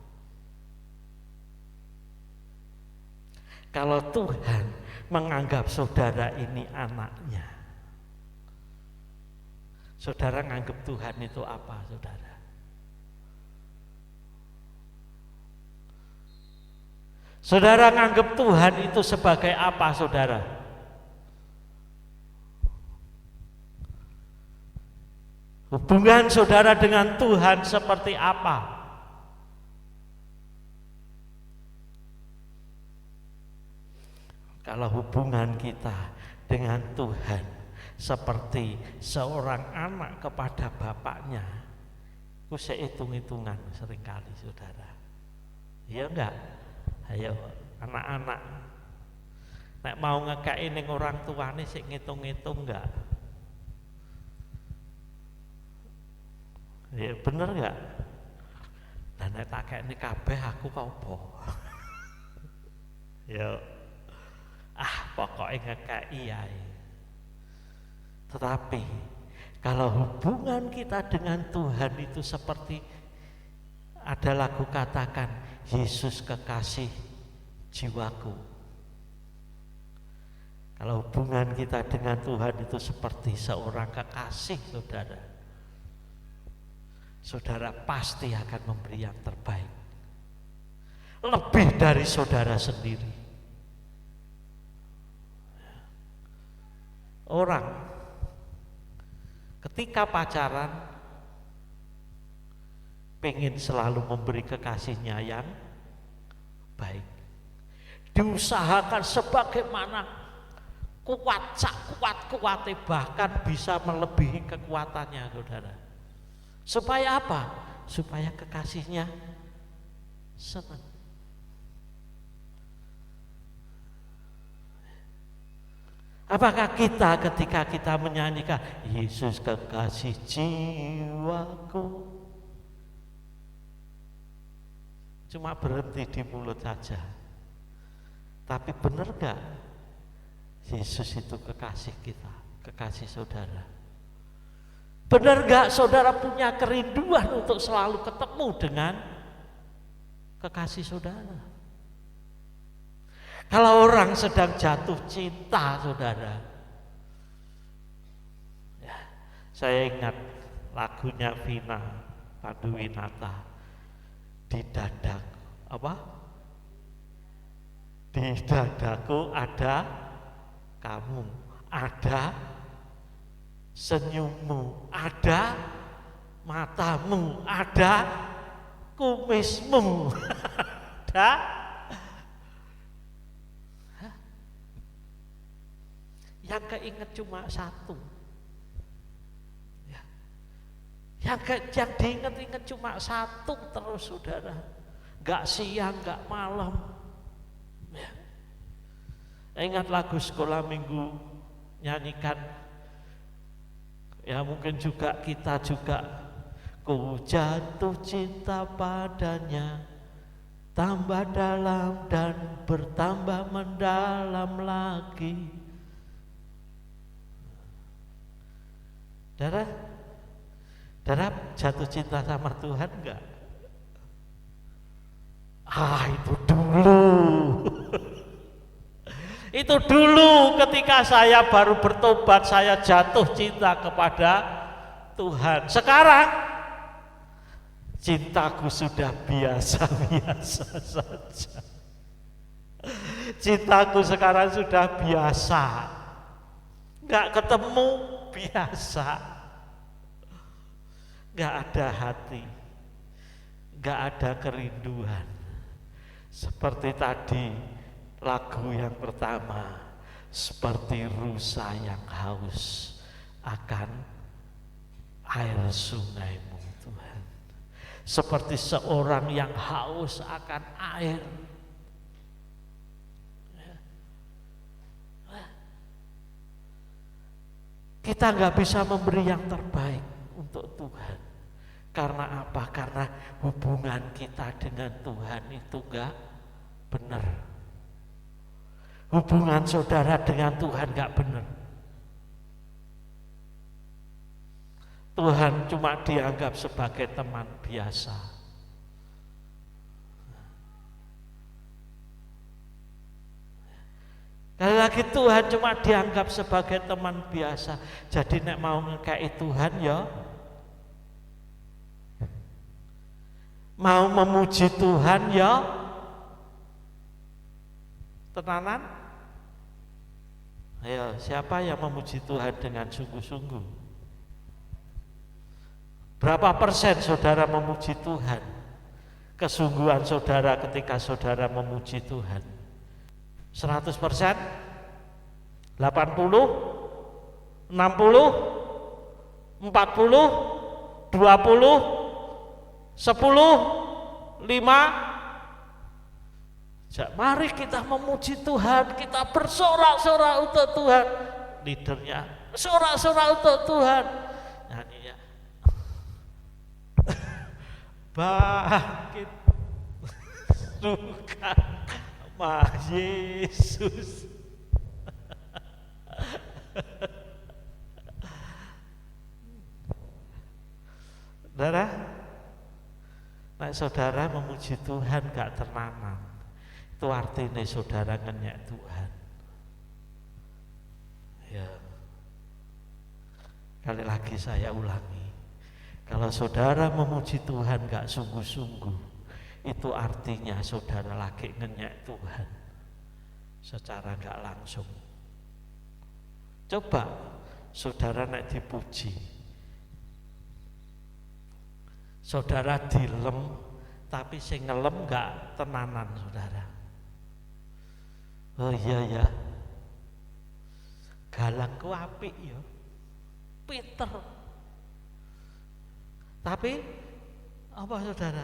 [SPEAKER 3] Kalau Tuhan menganggap saudara ini anaknya, saudara nganggap Tuhan itu apa, saudara? Saudara nganggap Tuhan itu sebagai apa, saudara? Hubungan saudara dengan Tuhan seperti apa? Kalau hubungan kita dengan Tuhan seperti seorang anak kepada bapaknya, itu sehitung-hitungan seringkali saudara. Iya enggak? Ayo anak-anak, nek mau ngekei ning orang tuane sik ngitung-ngitung enggak? Ya bener enggak? Lah nek tak kekne kabeh aku kok apa? Ya pokoknya ngekei ae. Tetapi kalau hubungan kita dengan Tuhan itu seperti ada lagu katakan, Yesus kekasih jiwaku. Kalau hubungan kita dengan Tuhan itu seperti seorang kekasih saudara, saudara pasti akan memberi yang terbaik, lebih dari saudara sendiri. Orang ketika pacaran pengen selalu memberi kekasihnya yang baik, diusahakan sebagaimana kuatnya, bahkan bisa melebihi kekuatannya saudara. Supaya apa? Supaya kekasihnya senang. Apakah kita ketika kita menyanyikan Yesus kekasih jiwaku cuma berhenti di mulut saja? Tapi benar gak Yesus itu kekasih kita, kekasih saudara? Benar gak saudara punya kerinduan untuk selalu ketemu dengan kekasih saudara? Kalau orang sedang jatuh cinta saudara, ya, saya ingat lagunya Vina Panduwinata, di dadaku apa? Di dadaku ada kamu, ada senyummu, ada matamu, ada kumismu, ada yang keinget cuma satu, ya. Yang diinget-inget cuma satu terus saudara, gak siang gak malam, ya. Ingat lagu sekolah minggu nyanyikan, ya mungkin juga kita juga, ku jatuh cinta padanya, tambah dalam dan bertambah mendalam lagi. Darah jatuh cinta sama Tuhan enggak? Itu dulu. Itu dulu ketika saya baru bertobat, saya jatuh cinta kepada Tuhan. Sekarang cintaku sudah biasa-biasa saja. Cintaku sekarang sudah biasa. Enggak ketemu, biasa. Enggak ada hati, enggak ada kerinduan. Seperti tadi lagu yang pertama, seperti rusa yang haus akan air sungaimu Tuhan. Seperti seorang yang haus akan air. Kita nggak bisa memberi yang terbaik untuk Tuhan. Karena apa? Karena hubungan kita dengan Tuhan itu nggak benar. Hubungan saudara dengan Tuhan gak benar. Tuhan cuma dianggap sebagai teman biasa. Sekali lagi Tuhan cuma dianggap sebagai teman biasa. Jadi nek mau ngekei Tuhan ya, mau memuji Tuhan ya, tenanan. Ayo, siapa yang memuji Tuhan dengan sungguh-sungguh? Berapa persen saudara memuji Tuhan? Kesungguhan saudara ketika saudara memuji Tuhan? 100%? 80? 60? 40? 20? 5? Mari kita memuji Tuhan, kita bersorak-sorak untuk Tuhan. Leadernya sorak-sorak untuk Tuhan. Nyanyinya bangkit suka sama Yesus. Saudara, nek saudara memuji Tuhan gak tenanan, itu artinya saudara ngenyek Tuhan. Ya, kali lagi saya ulangi. Kalau saudara memuji Tuhan gak sungguh-sungguh, itu artinya saudara lagi ngenyek Tuhan secara gak langsung. Coba saudara nek dipuji, saudara dilem, tapi sing ngelem gak tenanan saudara. Oh iya ya, galakku apik ya, pinter. Tapi apa saudara?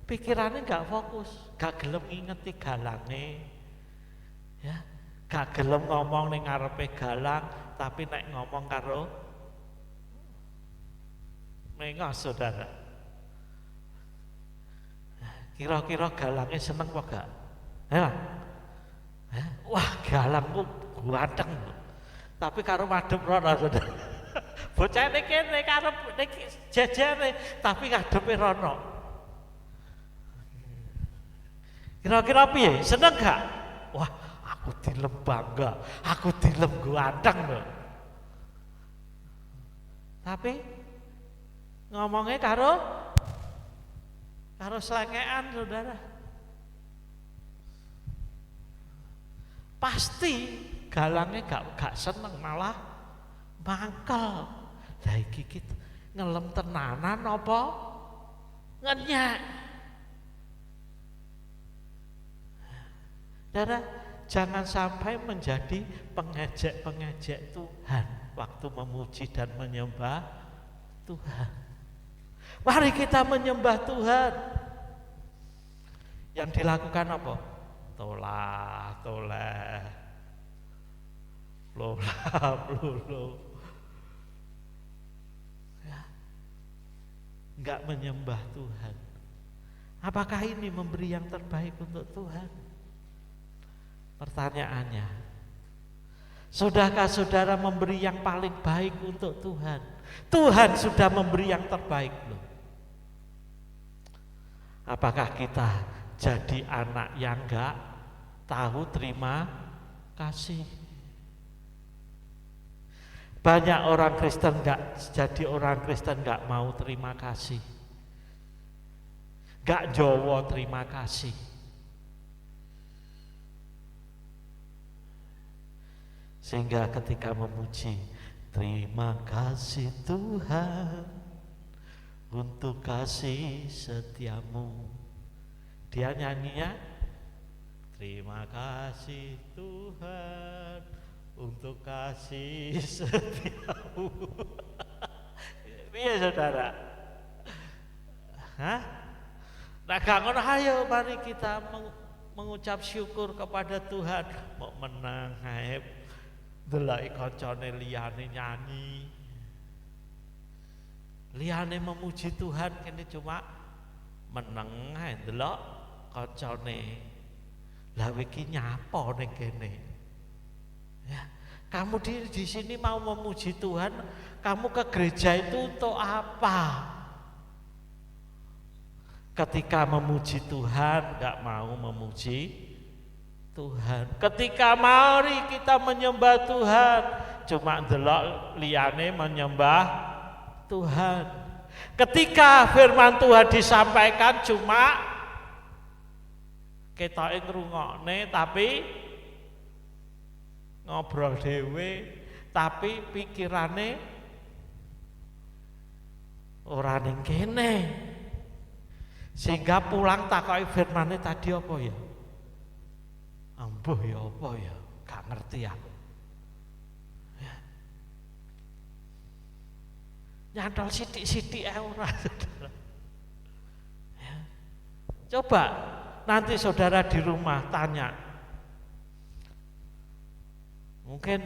[SPEAKER 3] Pikirannya gak fokus, gak gelem ngingeti galange, ya, gak gelem ngomong ning ngarepe galang, tapi nek ngomong karo mengos saudara. Kira-kira galangnya seneng apa gak? Ya? Wah galangku ganteng, tapi karo madhep rono saudara. Bocah ini kene karep jejere tapi ngadepe rono. Kira-kira piye? Seneng gak? Wah, aku dilem bangga, aku dilem ganteng lho. Tapi ngomongnya karo selengean saudara. Pasti galangnya gak seneng, malah mangkel. Lah iki ngelem tenanan apa ngenyek? Saudara, jangan sampai menjadi pengejek-pengejek Tuhan waktu memuji dan menyembah Tuhan. Mari kita menyembah Tuhan. Yang dilakukan apa? Tolah, toleh, lolah, luluh. Enggak menyembah Tuhan. Apakah ini memberi yang terbaik untuk Tuhan? Pertanyaannya, sudahkah saudara memberi yang paling baik untuk Tuhan? Tuhan sudah memberi yang terbaik loh. Apakah kita jadi anak yang enggak tahu terima kasih? Banyak orang Kristen jadi orang Kristen gak mau terima kasih, gak jowo terima kasih. Sehingga ketika memuji, terima kasih Tuhan untuk kasih setiamu. Dia nyanyinya, terima kasih Tuhan untuk kasih setiamu. Iya saudara. Hah? Nah gak ngono, ayo mari kita mengucap syukur kepada Tuhan. Mau menang hae delok kancane liyane nyanyi. Liyane memuji Tuhan kene cuma meneng hae delok kancane Lah iki nyapa ning kene? Ya, kamu di sini mau memuji Tuhan, kamu ke gereja itu untuk apa? Ketika memuji Tuhan enggak mau memuji Tuhan. Ketika mari kita menyembah Tuhan, cuma ndelok liyane menyembah Tuhan. Ketika firman Tuhan disampaikan cuma ketoke ngrungokne tapi ngobrol dhewe, tapi pikirane ora ning kene. Sehingga pulang takoki firmane tadi apa ya? Ambuh ya apa ya? Gak ngerti aku. Ya. Nyantol sithik-sithik ae ora, Saudara. Ya. Coba nanti saudara di rumah tanya. Mungkin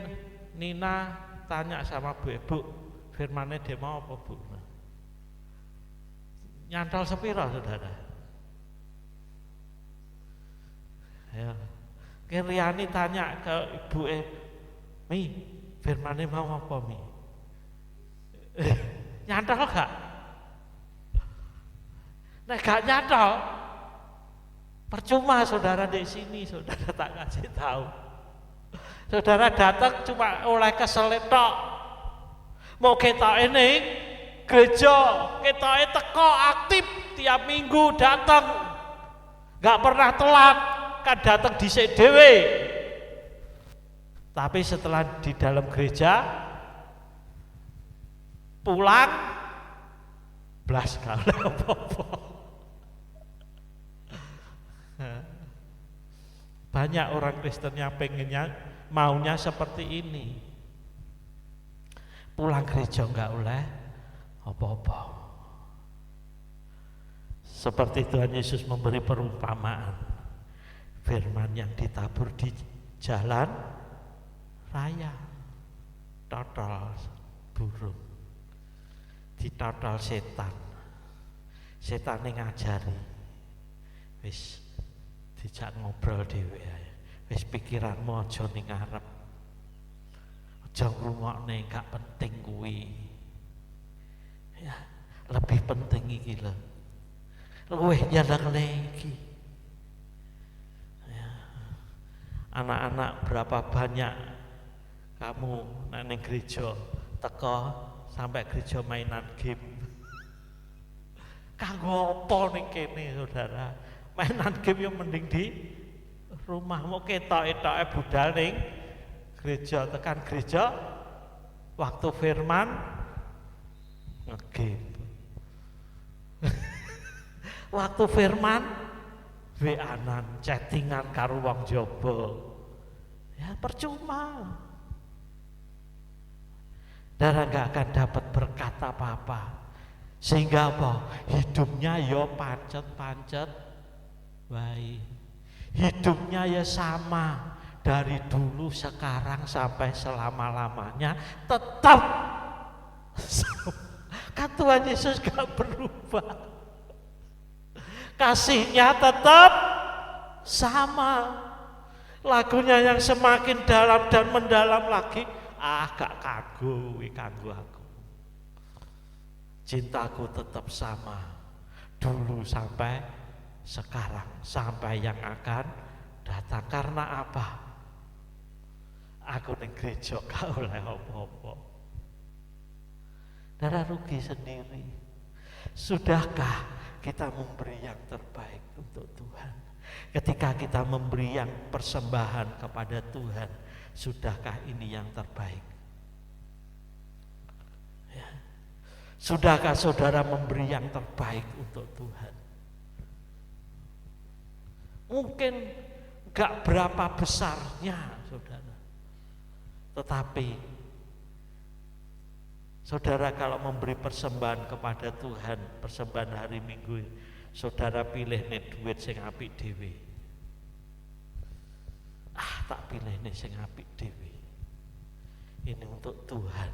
[SPEAKER 3] Nina tanya sama Bu, firmannya dia mau apa Bu? Nyantol sepira saudara? Ya. Riani tanya ke Ibu Mi, firmannya mau apa Mi? Nyantol gak? Nah gak nyantol, percuma saudara di sini, saudara tak kasih tahu. Saudara datang cuma oleh keselet tok. Mau kita ini gereja, kita teko aktif tiap minggu datang, nggak pernah telat, kan datang dhisik dhewe. Tapi setelah di dalam gereja pulang, blas gak apa-apa. Banyak orang Kristen yang pengennya maunya seperti ini. Pulang gereja enggak oleh apa-apa. Seperti Tuhan Yesus memberi perumpamaan, firman yang ditabur di jalan raya, total burung, ditotol setan. Setan yang ngajari, wis dijak ngobrol dhewe ae. Wis pikiranmu aja ning ngarep. Aja ngrungokne gak penting kuwi. Ya, lebih penting iki lho. Luwih nyenengne iki. Ya. Anak-anak berapa banyak kamu ning gereja teko sampai gereja mainan game. Kanggo apa ning kene saudara? Mainan game yang mending di rumahmu, ketok-etoke budal ning gereja, tekan gereja waktu firman ngegame. Waktu firman WA-an, chattingan karo wong jaba. Ya percuma. Darah gak akan dapat berkat apa-apa. Sehingga apa? Hidupnya ya pancet-pancet baik. Hidupnya ya sama dari dulu sekarang sampai selama-lamanya tetap sama. Kan Tuhan Yesus gak berubah, kasihnya tetap sama. Lagunya yang semakin dalam dan mendalam lagi, gak kagum aku. Cintaku tetap sama dulu sampai sekarang, sampai yang akan datang. Karena apa? Aku ning gereja gak oleh apa-apa. Darah rugi sendiri. Sudahkah kita memberi yang terbaik untuk Tuhan? Ketika kita memberi yang persembahan kepada Tuhan, sudahkah ini yang terbaik? Ya. Sudahkah saudara memberi yang terbaik untuk Tuhan? Mungkin gak berapa besarnya saudara, tetapi saudara kalau memberi persembahan kepada Tuhan, persembahan hari Minggu, saudara pilih nih duit sing apik dhewe. Tak pilih nih sing apik dhewe. Ini untuk Tuhan.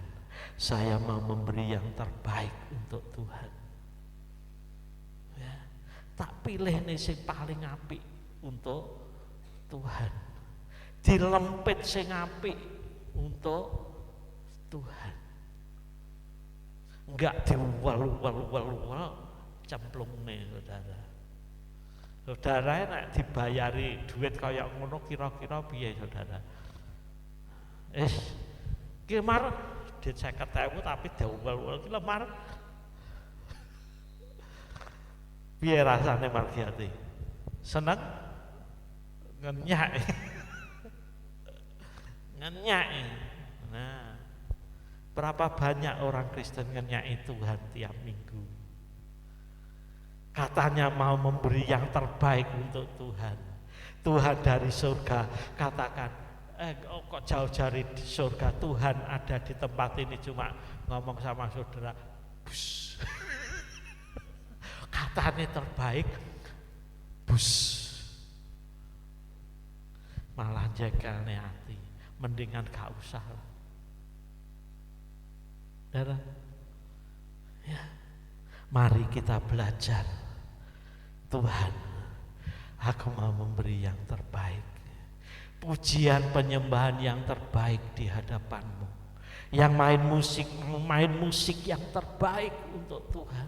[SPEAKER 3] Saya mau memberi yang terbaik untuk Tuhan. Ya. Tak pilih nih sing paling apik untuk Tuhan. Dilempit sing apik untuk Tuhan. Enggak diwalu-walu cemplungne, saudara. Saudara nek dibayari duit kaya ngono kira-kira piye, saudara? Ki marek duit 50.000 tapi diwalu-walu ki lemar. Piye rasane Margiati? Seneng? Ngenyak. Ngenyak. Nah, berapa banyak orang Kristen ngenyai Tuhan tiap minggu. Katanya mau memberi yang terbaik untuk Tuhan. Tuhan dari surga katakan, kok jauh dari surga, Tuhan ada di tempat ini, cuma ngomong sama saudara, bus. Katanya terbaik, bus. Malah jekelne hati, mendingan gak usah lah. Saudara, ya, mari kita belajar. Tuhan, aku mau memberi yang terbaik. Pujian penyembahan yang terbaik di hadapan-Mu. Yang main musik yang terbaik untuk Tuhan.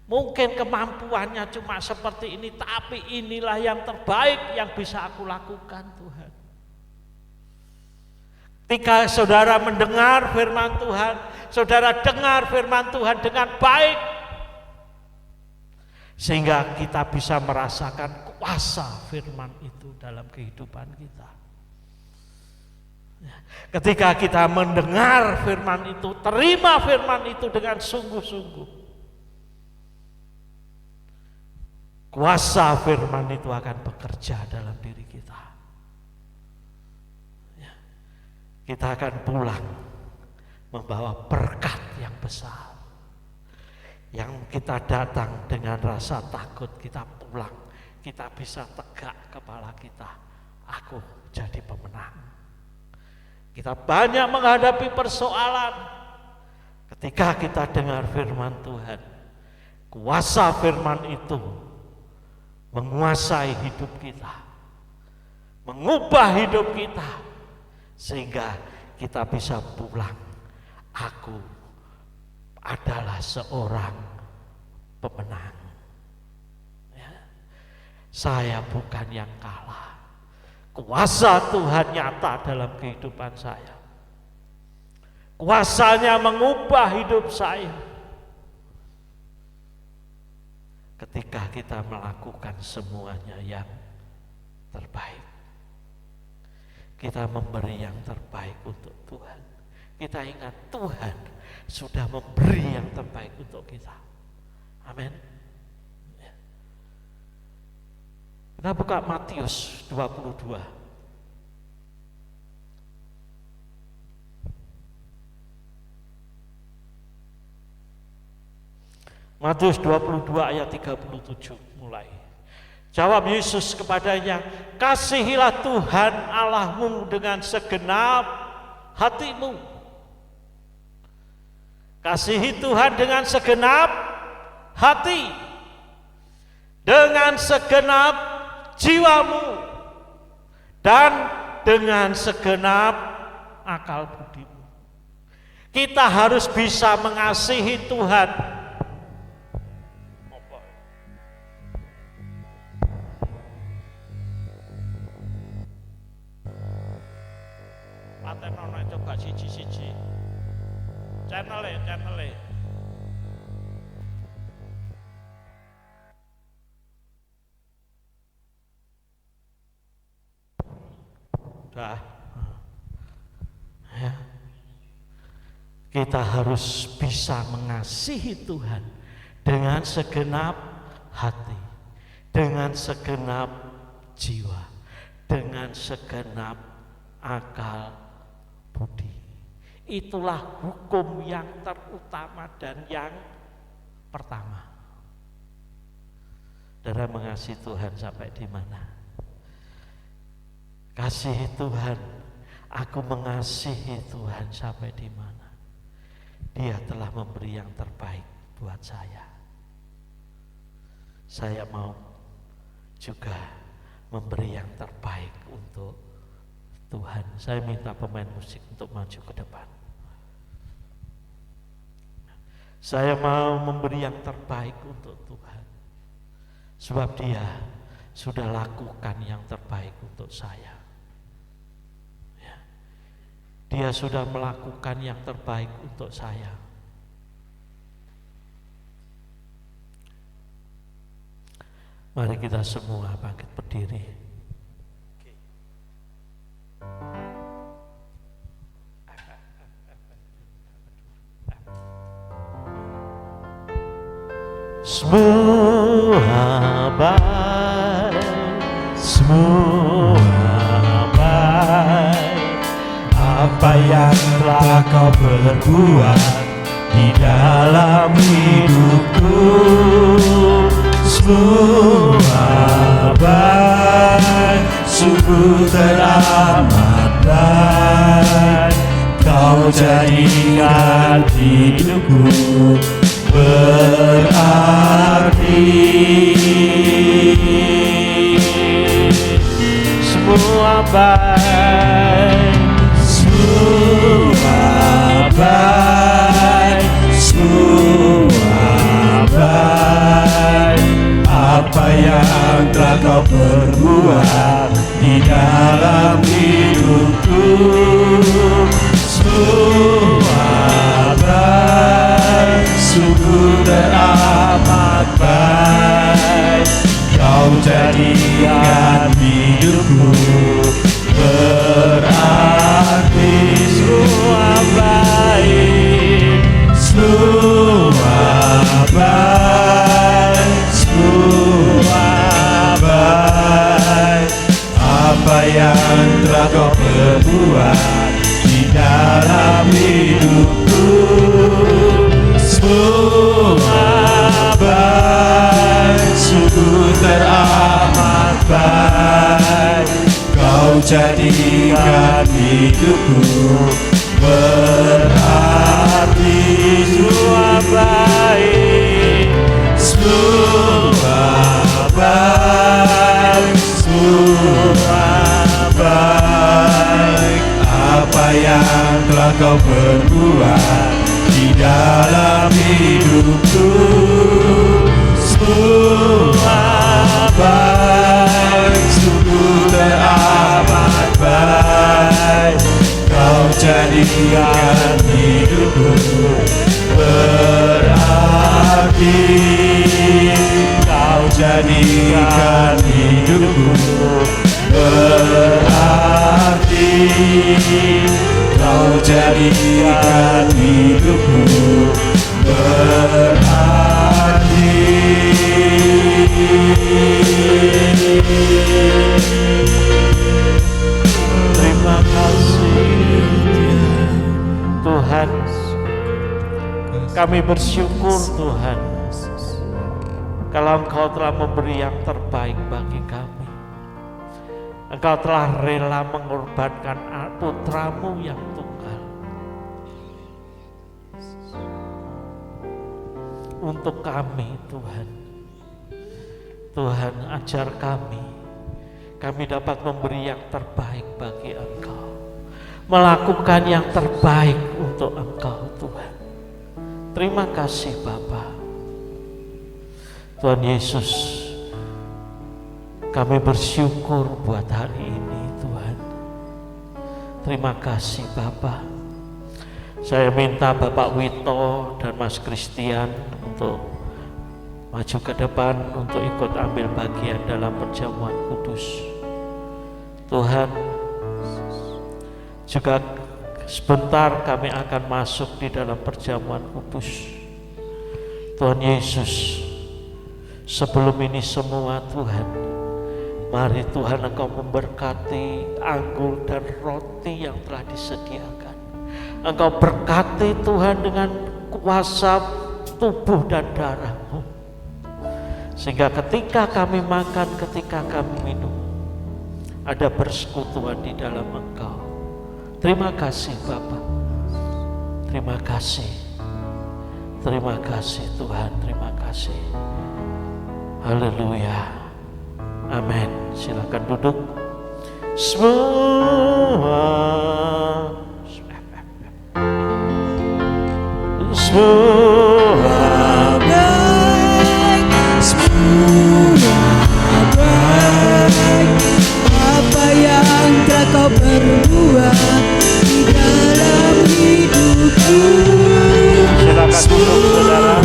[SPEAKER 3] Mungkin kemampuannya cuma seperti ini, tapi inilah yang terbaik yang bisa aku lakukan, Tuhan. Ketika saudara mendengar firman Tuhan, saudara dengar firman Tuhan dengan baik, sehingga kita bisa merasakan kuasa firman itu dalam kehidupan kita. Ketika kita mendengar firman itu, terima firman itu dengan sungguh-sungguh, kuasa firman itu akan bekerja dalam diri kita. Kita akan pulang membawa berkat yang besar. Yang kita datang dengan rasa takut, kita pulang, kita bisa tegak kepala kita. Aku jadi pemenang. Kita banyak menghadapi persoalan. Ketika kita dengar firman Tuhan, kuasa firman itu menguasai hidup kita, mengubah hidup kita, sehingga kita bisa pulang. Aku adalah seorang pemenang. Ya. Saya bukan yang kalah. Kuasa Tuhan nyata dalam kehidupan saya. Kuasanya mengubah hidup saya. Ketika kita melakukan semuanya yang terbaik, kita memberi yang terbaik untuk Tuhan. Kita ingat Tuhan sudah memberi yang terbaik untuk kita. Amin. Kita buka Matius 22. Matius 22 ayat 37 mulai. Jawab Yesus kepadanya, kasihilah Tuhan Allahmu dengan segenap hatimu. Kasihi Tuhan dengan segenap hati, dengan segenap jiwamu, dan dengan segenap akal budimu. Kita harus bisa mengasihi Tuhan. Patenono coba siji-siji. Channel. Udah. Ya. Kita harus bisa mengasihi Tuhan dengan segenap hati, dengan segenap jiwa, dengan segenap akal budi. Itulah hukum yang terutama dan yang pertama. Saudara mengasihi Tuhan sampai di mana? Kasihi Tuhan, aku mengasihi Tuhan sampai di mana? Dia telah memberi yang terbaik buat saya. Saya mau juga memberi yang terbaik untuk Tuhan. Saya minta pemain musik untuk maju ke depan. Saya mau memberi yang terbaik untuk Tuhan, sebab Dia sudah lakukan yang terbaik untuk saya. Ya. Dia sudah melakukan yang terbaik untuk saya. Mari kita semua bangkit berdiri. Semua baik, semua baik, apa yang telah kau perbuat di dalam hidupku. Semua baik, sungguh teramat baik, kau jadikan hidupku berarti. Semua baik, semua baik, semua baik, apa yang telah kau perbuat di dalam hidupku. Semua baik, sungguh teramat baik, kau jadikan hidupku berarti. Semua baik, semua baik, semua baik, apa yang telah kau perbuat di dalam hidupku. Semua baik, sungguh teramat baik, kau jadikan hidupku berarti. Semua baik, semua baik, semua baik, apa yang telah kau perbuat di dalam hidupku. Semua baik, sungguh teramat baik, kau jadikan hidupku berarti. Kau jadikan hidupku berarti. Kau jadikan hidupku berarti. Terima kasih Tuhan. Kami bersyukur Tuhan, kalau Engkau telah memberi yang terbaik bagi kami. Engkau telah rela mengorbankan putramu yang tunggal untuk kami Tuhan. Tuhan, ajar kami dapat memberi yang terbaik bagi Engkau, melakukan yang terbaik untuk Engkau Tuhan. Terima kasih Bapa. Tuhan Yesus, kami bersyukur buat hari ini Tuhan. Terima kasih Bapa. Saya minta Bapak Wito dan Mas Christian untuk maju ke depan untuk ikut ambil bagian dalam perjamuan kudus. Tuhan, juga sebentar kami akan masuk di dalam perjamuan kudus. Tuhan Yesus, sebelum ini semua Tuhan, mari Tuhan Engkau memberkati anggur dan roti yang telah disediakan. Engkau berkati Tuhan dengan kuasa tubuh dan darah-Mu, sehingga ketika kami makan, ketika kami minum, ada persekutuan di dalam Engkau. Terima kasih Bapa. Terima kasih. Terima kasih Tuhan, terima kasih. Haleluya. Amin. Silakan duduk. Semua
[SPEAKER 1] baik, semua baik. Apa yang telah kau perbuat di dalam hidupku.
[SPEAKER 3] silakan duduk saudara.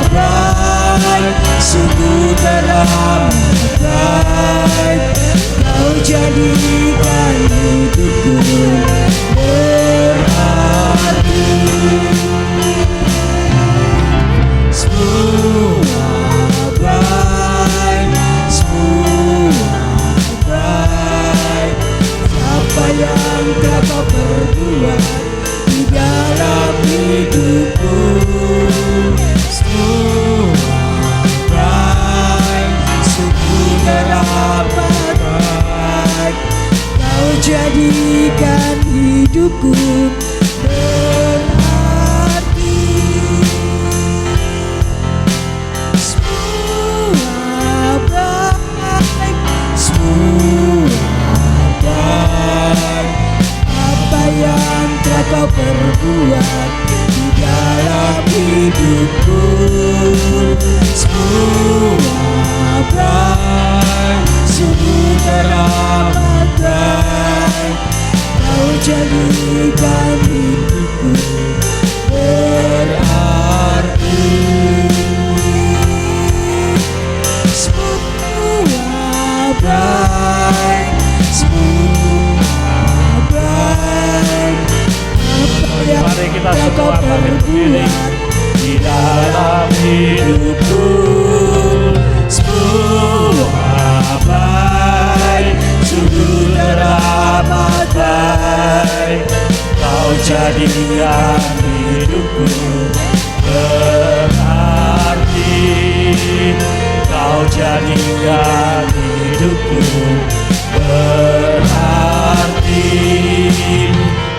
[SPEAKER 1] Baik, sungguh teramat baik. Kau jadikan hidupku berarti. Semua baik, semua baik. Apa yang telah kau perbuat di dalam hidupku. Semua baik, sungguh teramat baik. Kau jadikan hidupku berarti. Semua baik, semua baik. Apa yang telah kau perbuat di dalam hidupku. Semua baik, sungguh teramat baik. Kau jadikan hidupku berarti. Semua baik, semua baik. Apa yang telah kau perbuat di dalam hidupku. Semua baik, sungguh teramat baik. Kau jadikan hidupku berarti. Semua baik, semua baik.
[SPEAKER 3] Mari kita semua berdiri di dalam hidupku.
[SPEAKER 1] Semua baik, sungguh teramat baik. Kau jadikan hidupku berarti. Kau jadikan hidupku berarti.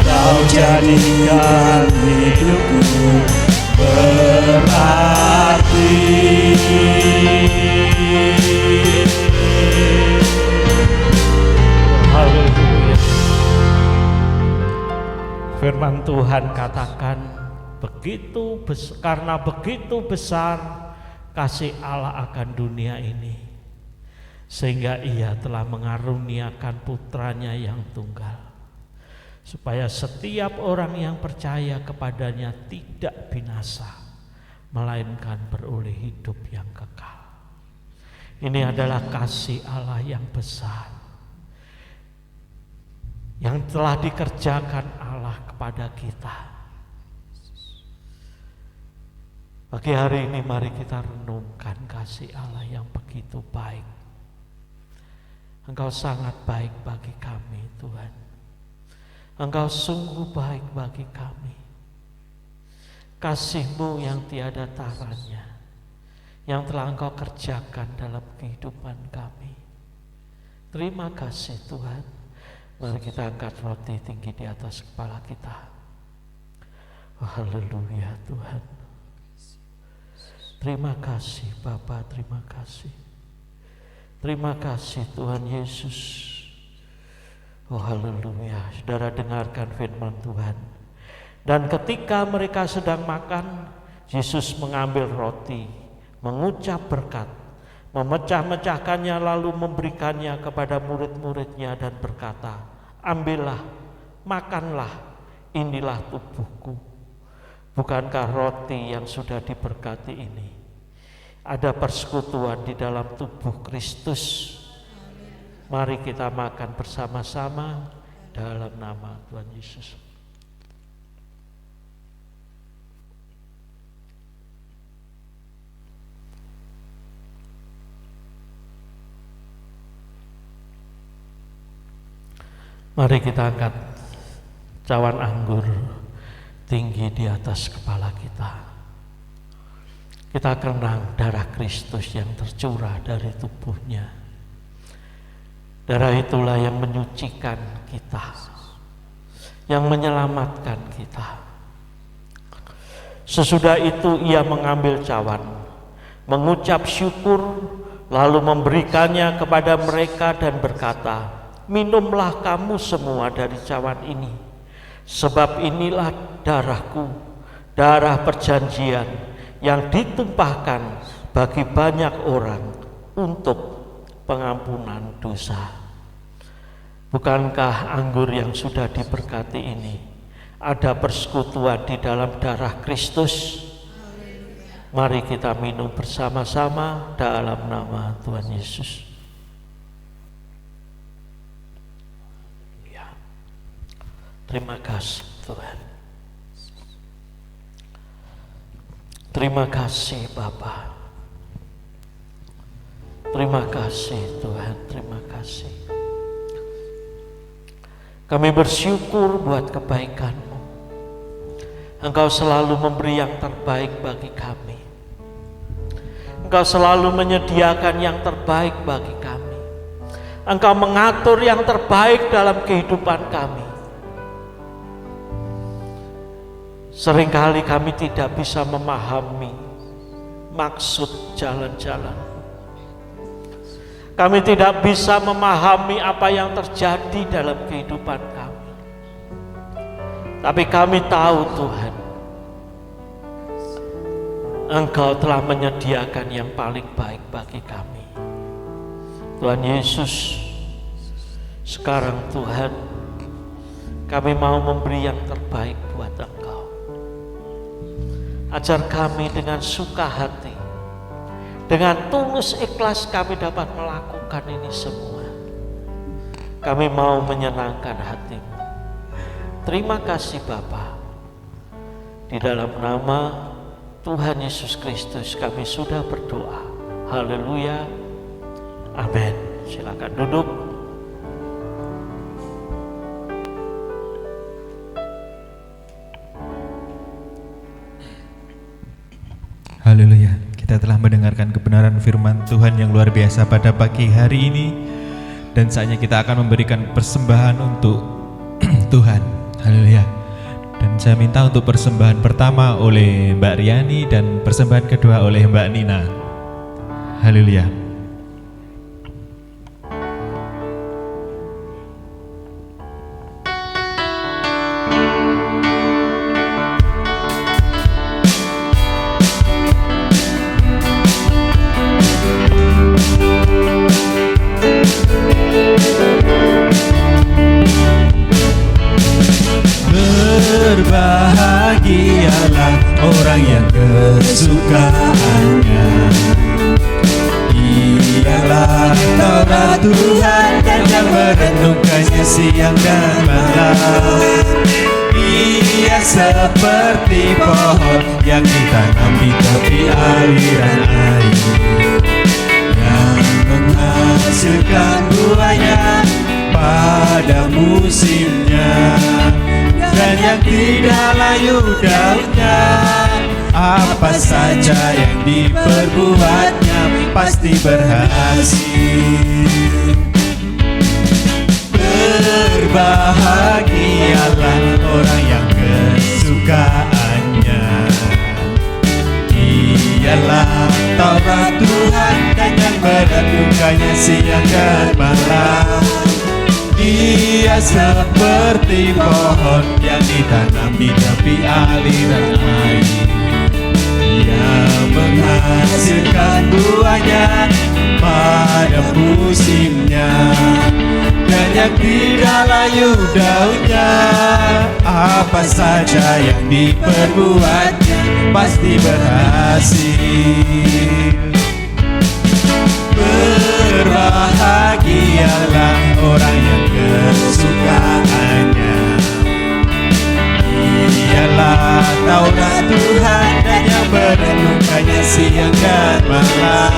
[SPEAKER 1] Kau jadikan hidupku berarti.
[SPEAKER 3] Haleluya. Firman Tuhan katakan, karena begitu besar kasih Allah akan dunia ini, sehingga Ia telah mengaruniakan putranya yang tunggal, supaya setiap orang yang percaya kepadanya tidak binasa, melainkan beroleh hidup yang kekal. Ini adalah kasih Allah yang besar yang telah dikerjakan Allah kepada kita. Pagi hari ini mari kita renungkan kasih Allah yang begitu baik. Engkau sangat baik bagi kami, Tuhan. Engkau sungguh baik bagi kami. Kasih-Mu yang tiada taranya, yang telah Engkau kerjakan dalam kehidupan kami. Terima kasih Tuhan. Mari kita angkat roti tinggi di atas kepala kita. Haleluya Tuhan. Terima kasih Bapa, terima kasih. Terima kasih Tuhan Yesus. Oh haleluya. Saudara dengarkan firman Tuhan. Dan ketika mereka sedang makan, Yesus mengambil roti, mengucap berkat, memecah-mecahkannya lalu memberikannya kepada murid-muridnya dan berkata, ambillah, makanlah, inilah tubuhku. Bukankah roti yang sudah diberkati ini ada persekutuan di dalam tubuh Kristus? Mari kita makan bersama-sama dalam nama Tuhan Yesus. Mari kita angkat cawan anggur tinggi di atas kepala kita. Kita kenang darah Kristus yang tercurah dari tubuhnya. Darah itulah yang menyucikan kita, yang menyelamatkan kita. Sesudah itu ia mengambil cawan, mengucap syukur, lalu memberikannya kepada mereka dan berkata, "Minumlah kamu semua dari cawan ini, sebab inilah darahku, darah perjanjian yang ditumpahkan bagi banyak orang untuk pengampunan dosa." Bukankah anggur yang sudah diberkati ini ada persekutuan di dalam darah Kristus? Mari kita minum bersama-sama dalam nama Tuhan Yesus. Ya. Terima kasih Tuhan. Terima kasih Bapa. Terima kasih Tuhan, terima kasih. Kami bersyukur buat kebaikan-Mu. Engkau selalu memberi yang terbaik bagi kami. Engkau selalu menyediakan yang terbaik bagi kami. Engkau mengatur yang terbaik dalam kehidupan kami. Seringkali kami tidak bisa memahami maksud jalan-jalan. Kami tidak bisa memahami apa yang terjadi dalam kehidupan kami. Tapi kami tahu Tuhan, Engkau telah menyediakan yang paling baik bagi kami. Tuhan Yesus, sekarang Tuhan, kami mau memberi yang terbaik buat Engkau. Ajar kami dengan suka hati, dengan tulus ikhlas kami dapat melakukan ini semua. Kami mau menyenangkan hati-Mu. Terima kasih Bapa. Di dalam nama Tuhan Yesus Kristus kami sudah berdoa. Haleluya. Amin. Silakan duduk.
[SPEAKER 2] Haleluya. Kita telah mendengarkan kebenaran firman Tuhan yang luar biasa pada pagi hari ini. Dan saatnya kita akan memberikan persembahan untuk Tuhan. Haleluya. Dan saya minta untuk persembahan pertama oleh Mbak Riani dan persembahan kedua oleh Mbak Nina. Haleluya.
[SPEAKER 1] Berbahagialah orang yang kesukaannya ialah Taurat Tuhan dan yang merenungkannya siang dan malam. Ia seperti pohon yang ditanam di tepi aliran air, yang menghasilkan buahnya pada musimnya, dan yang tidak layu daunnya. Apa saja yang diperbuatnya pasti berhasil. Berbahagialah orang yang kesukaannya ialah Taurat Tuhan dan yang merenungkannya siang dan malam. Ia seperti pohon yang ditanam di tepi aliran air, yang menghasilkan buahnya pada musimnya, dan yang tidak layu daunnya. Apa saja yang diperbuatnya pasti berhasil. Berbahagialah orang yang kesukaannya ialah Taurat Tuhan dan yang merenungkannya siang dan malam.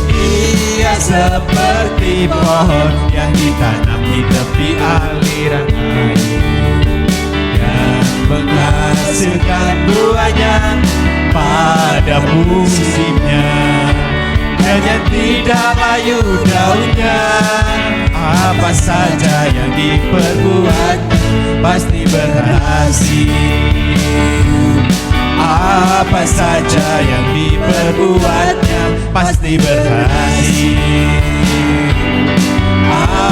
[SPEAKER 1] Ia seperti pohon yang ditanam di tepi aliran air, yang menghasilkan buahnya pada musimnya, dan yang tidak layu daunnya. Apa saja yang diperbuat pasti berhasil. Apa saja yang diperbuatnya pasti berhasil.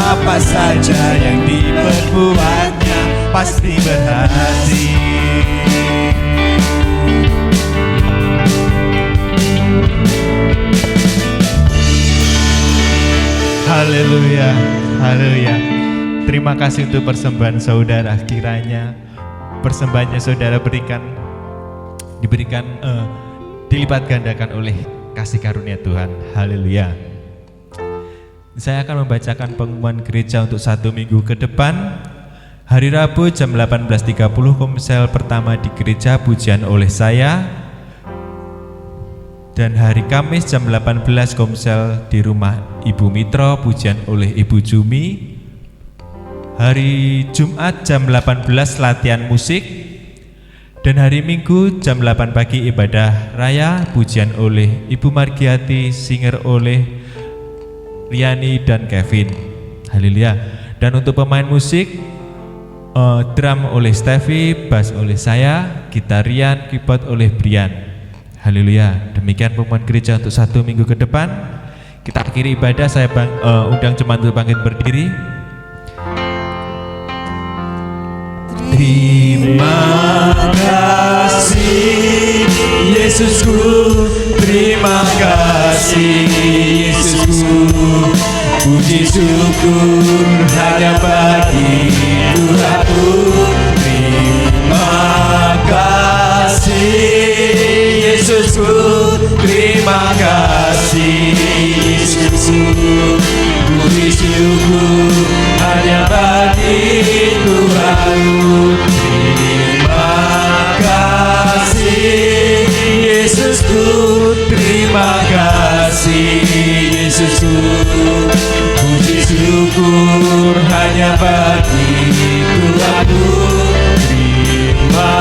[SPEAKER 1] Apa saja yang diperbuatnya pasti berhasil.
[SPEAKER 2] Haleluya, haleluya. Terima kasih untuk persembahan saudara. Kiranya persembahannya saudara diberikan dilipat gandakan oleh kasih karunia Tuhan. Haleluya. Saya akan membacakan pengumuman gereja untuk 1 minggu ke depan. Hari Rabu jam 18.30 komsel pertama di gereja pujian oleh saya. Dan hari Kamis jam 18 komsel di rumah Ibu Mitro pujian oleh Ibu Jumi. Hari Jumat jam 18 latihan musik. Dan hari Minggu jam 8 pagi ibadah raya pujian oleh Ibu Margiati, singer oleh Riani dan Kevin. Haleluya. Dan untuk pemain musik, drum oleh Steffi, bass oleh saya, gitar Rian, keyboard oleh Brian. Haleluya. Demikian pengumuman gereja untuk 1 minggu ke depan. Kita akhiri ibadah. Saya undang jemaat untuk bangkit berdiri.
[SPEAKER 1] Terima kasih Yesusku, terima kasih Yesusku. Puji syukur hanya bagi Tuhanku. Terima kasih Yesusku, terima kasih Yesusku. Puji syukur hanya bagi Tuhanku. Terima kasih Yesusku, terima kasih Yesusku. Puji syukur hanya bagi Tuhanku. Terima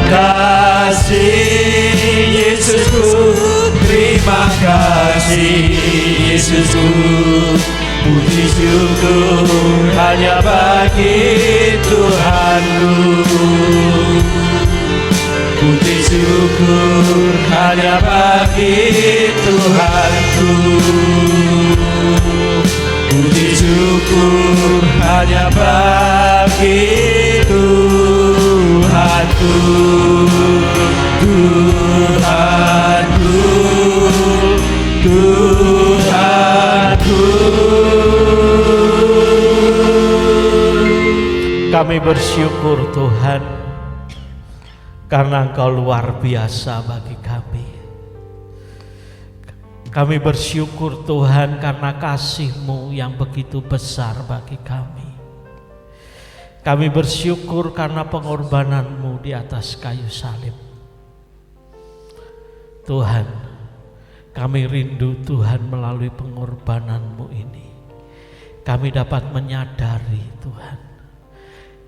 [SPEAKER 1] kasih Yesusku, terima kasih Yesusku. Puji syukur hanya bagi Tuhanku. Puji syukur hanya bagi Tuhanku. Puji syukur hanya bagi Tuhanku. Tuhanku, Tuhanku.
[SPEAKER 3] Kami bersyukur Tuhan, karena Engkau luar biasa bagi kami. Kami bersyukur Tuhan karena kasih-Mu yang begitu besar bagi kami. Kami bersyukur karena pengorbanan-Mu di atas kayu salib. Tuhan, kami rindu Tuhan melalui pengorbanan-Mu ini. Kami dapat menyadari Tuhan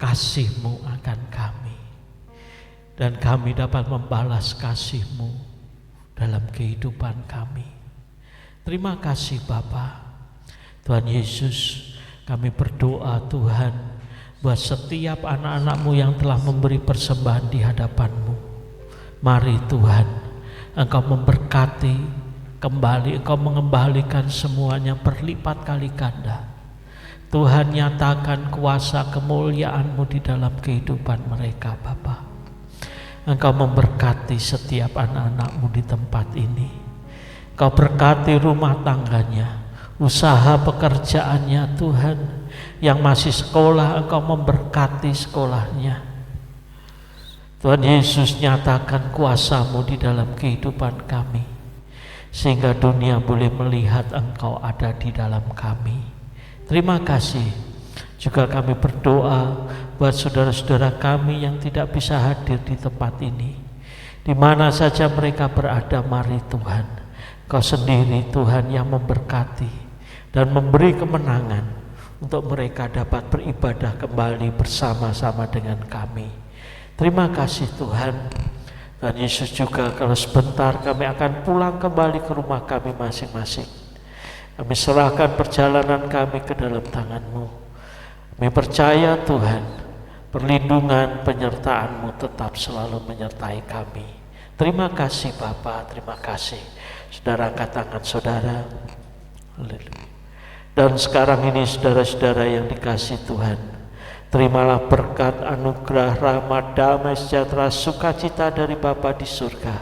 [SPEAKER 3] kasih-Mu akan kami. Dan kami dapat membalas kasih-Mu dalam kehidupan kami. Terima kasih Bapa. Tuhan Yesus, kami berdoa Tuhan buat setiap anak-anak-Mu yang telah memberi persembahan di hadapan-Mu. Mari Tuhan, Engkau memberkati kembali, Engkau mengembalikan semuanya berlipat kali ganda. Tuhan, nyatakan kuasa kemuliaan-Mu di dalam kehidupan mereka Bapa. Engkau memberkati setiap anak-anak-Mu di tempat ini. Engkau berkati rumah tangganya, usaha pekerjaannya Tuhan. Yang masih sekolah, Engkau memberkati sekolahnya. Tuhan Yesus, nyatakan kuasa-Mu di dalam kehidupan kami, sehingga dunia boleh melihat Engkau ada di dalam kami. Terima kasih. Juga kami berdoa buat saudara-saudara kami yang tidak bisa hadir di tempat ini. Di mana saja mereka berada, mari Tuhan, Kau sendiri Tuhan yang memberkati. dan memberi kemenangan untuk mereka dapat beribadah kembali bersama-sama dengan kami. Terima kasih Tuhan. Dan Yesus juga kalau sebentar kami akan pulang kembali ke rumah kami masing-masing. Kami serahkan perjalanan kami ke dalam tangan-Mu. Kami percaya Tuhan, perlindungan penyertaan-Mu tetap selalu menyertai kami. Terima kasih Bapa, terima kasih. Saudara, angkat tangan saudara. Haleluya. Dan sekarang ini saudara-saudara yang dikasihi Tuhan, terimalah berkat, anugerah, rahmat, damai, sejahtera, sukacita dari Bapa di surga,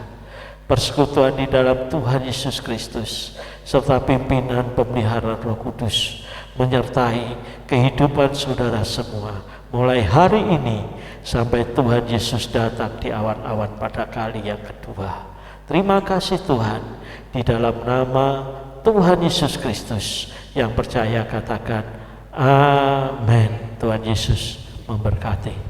[SPEAKER 3] persekutuan di dalam Tuhan Yesus Kristus, serta pimpinan pemeliharaan Roh Kudus menyertai kehidupan saudara semua, mulai hari ini sampai Tuhan Yesus datang di awan-awan pada kali yang kedua. Terima kasih Tuhan, di dalam nama Tuhan Yesus Kristus. Yang percaya katakan amin. Tuhan Yesus memberkati.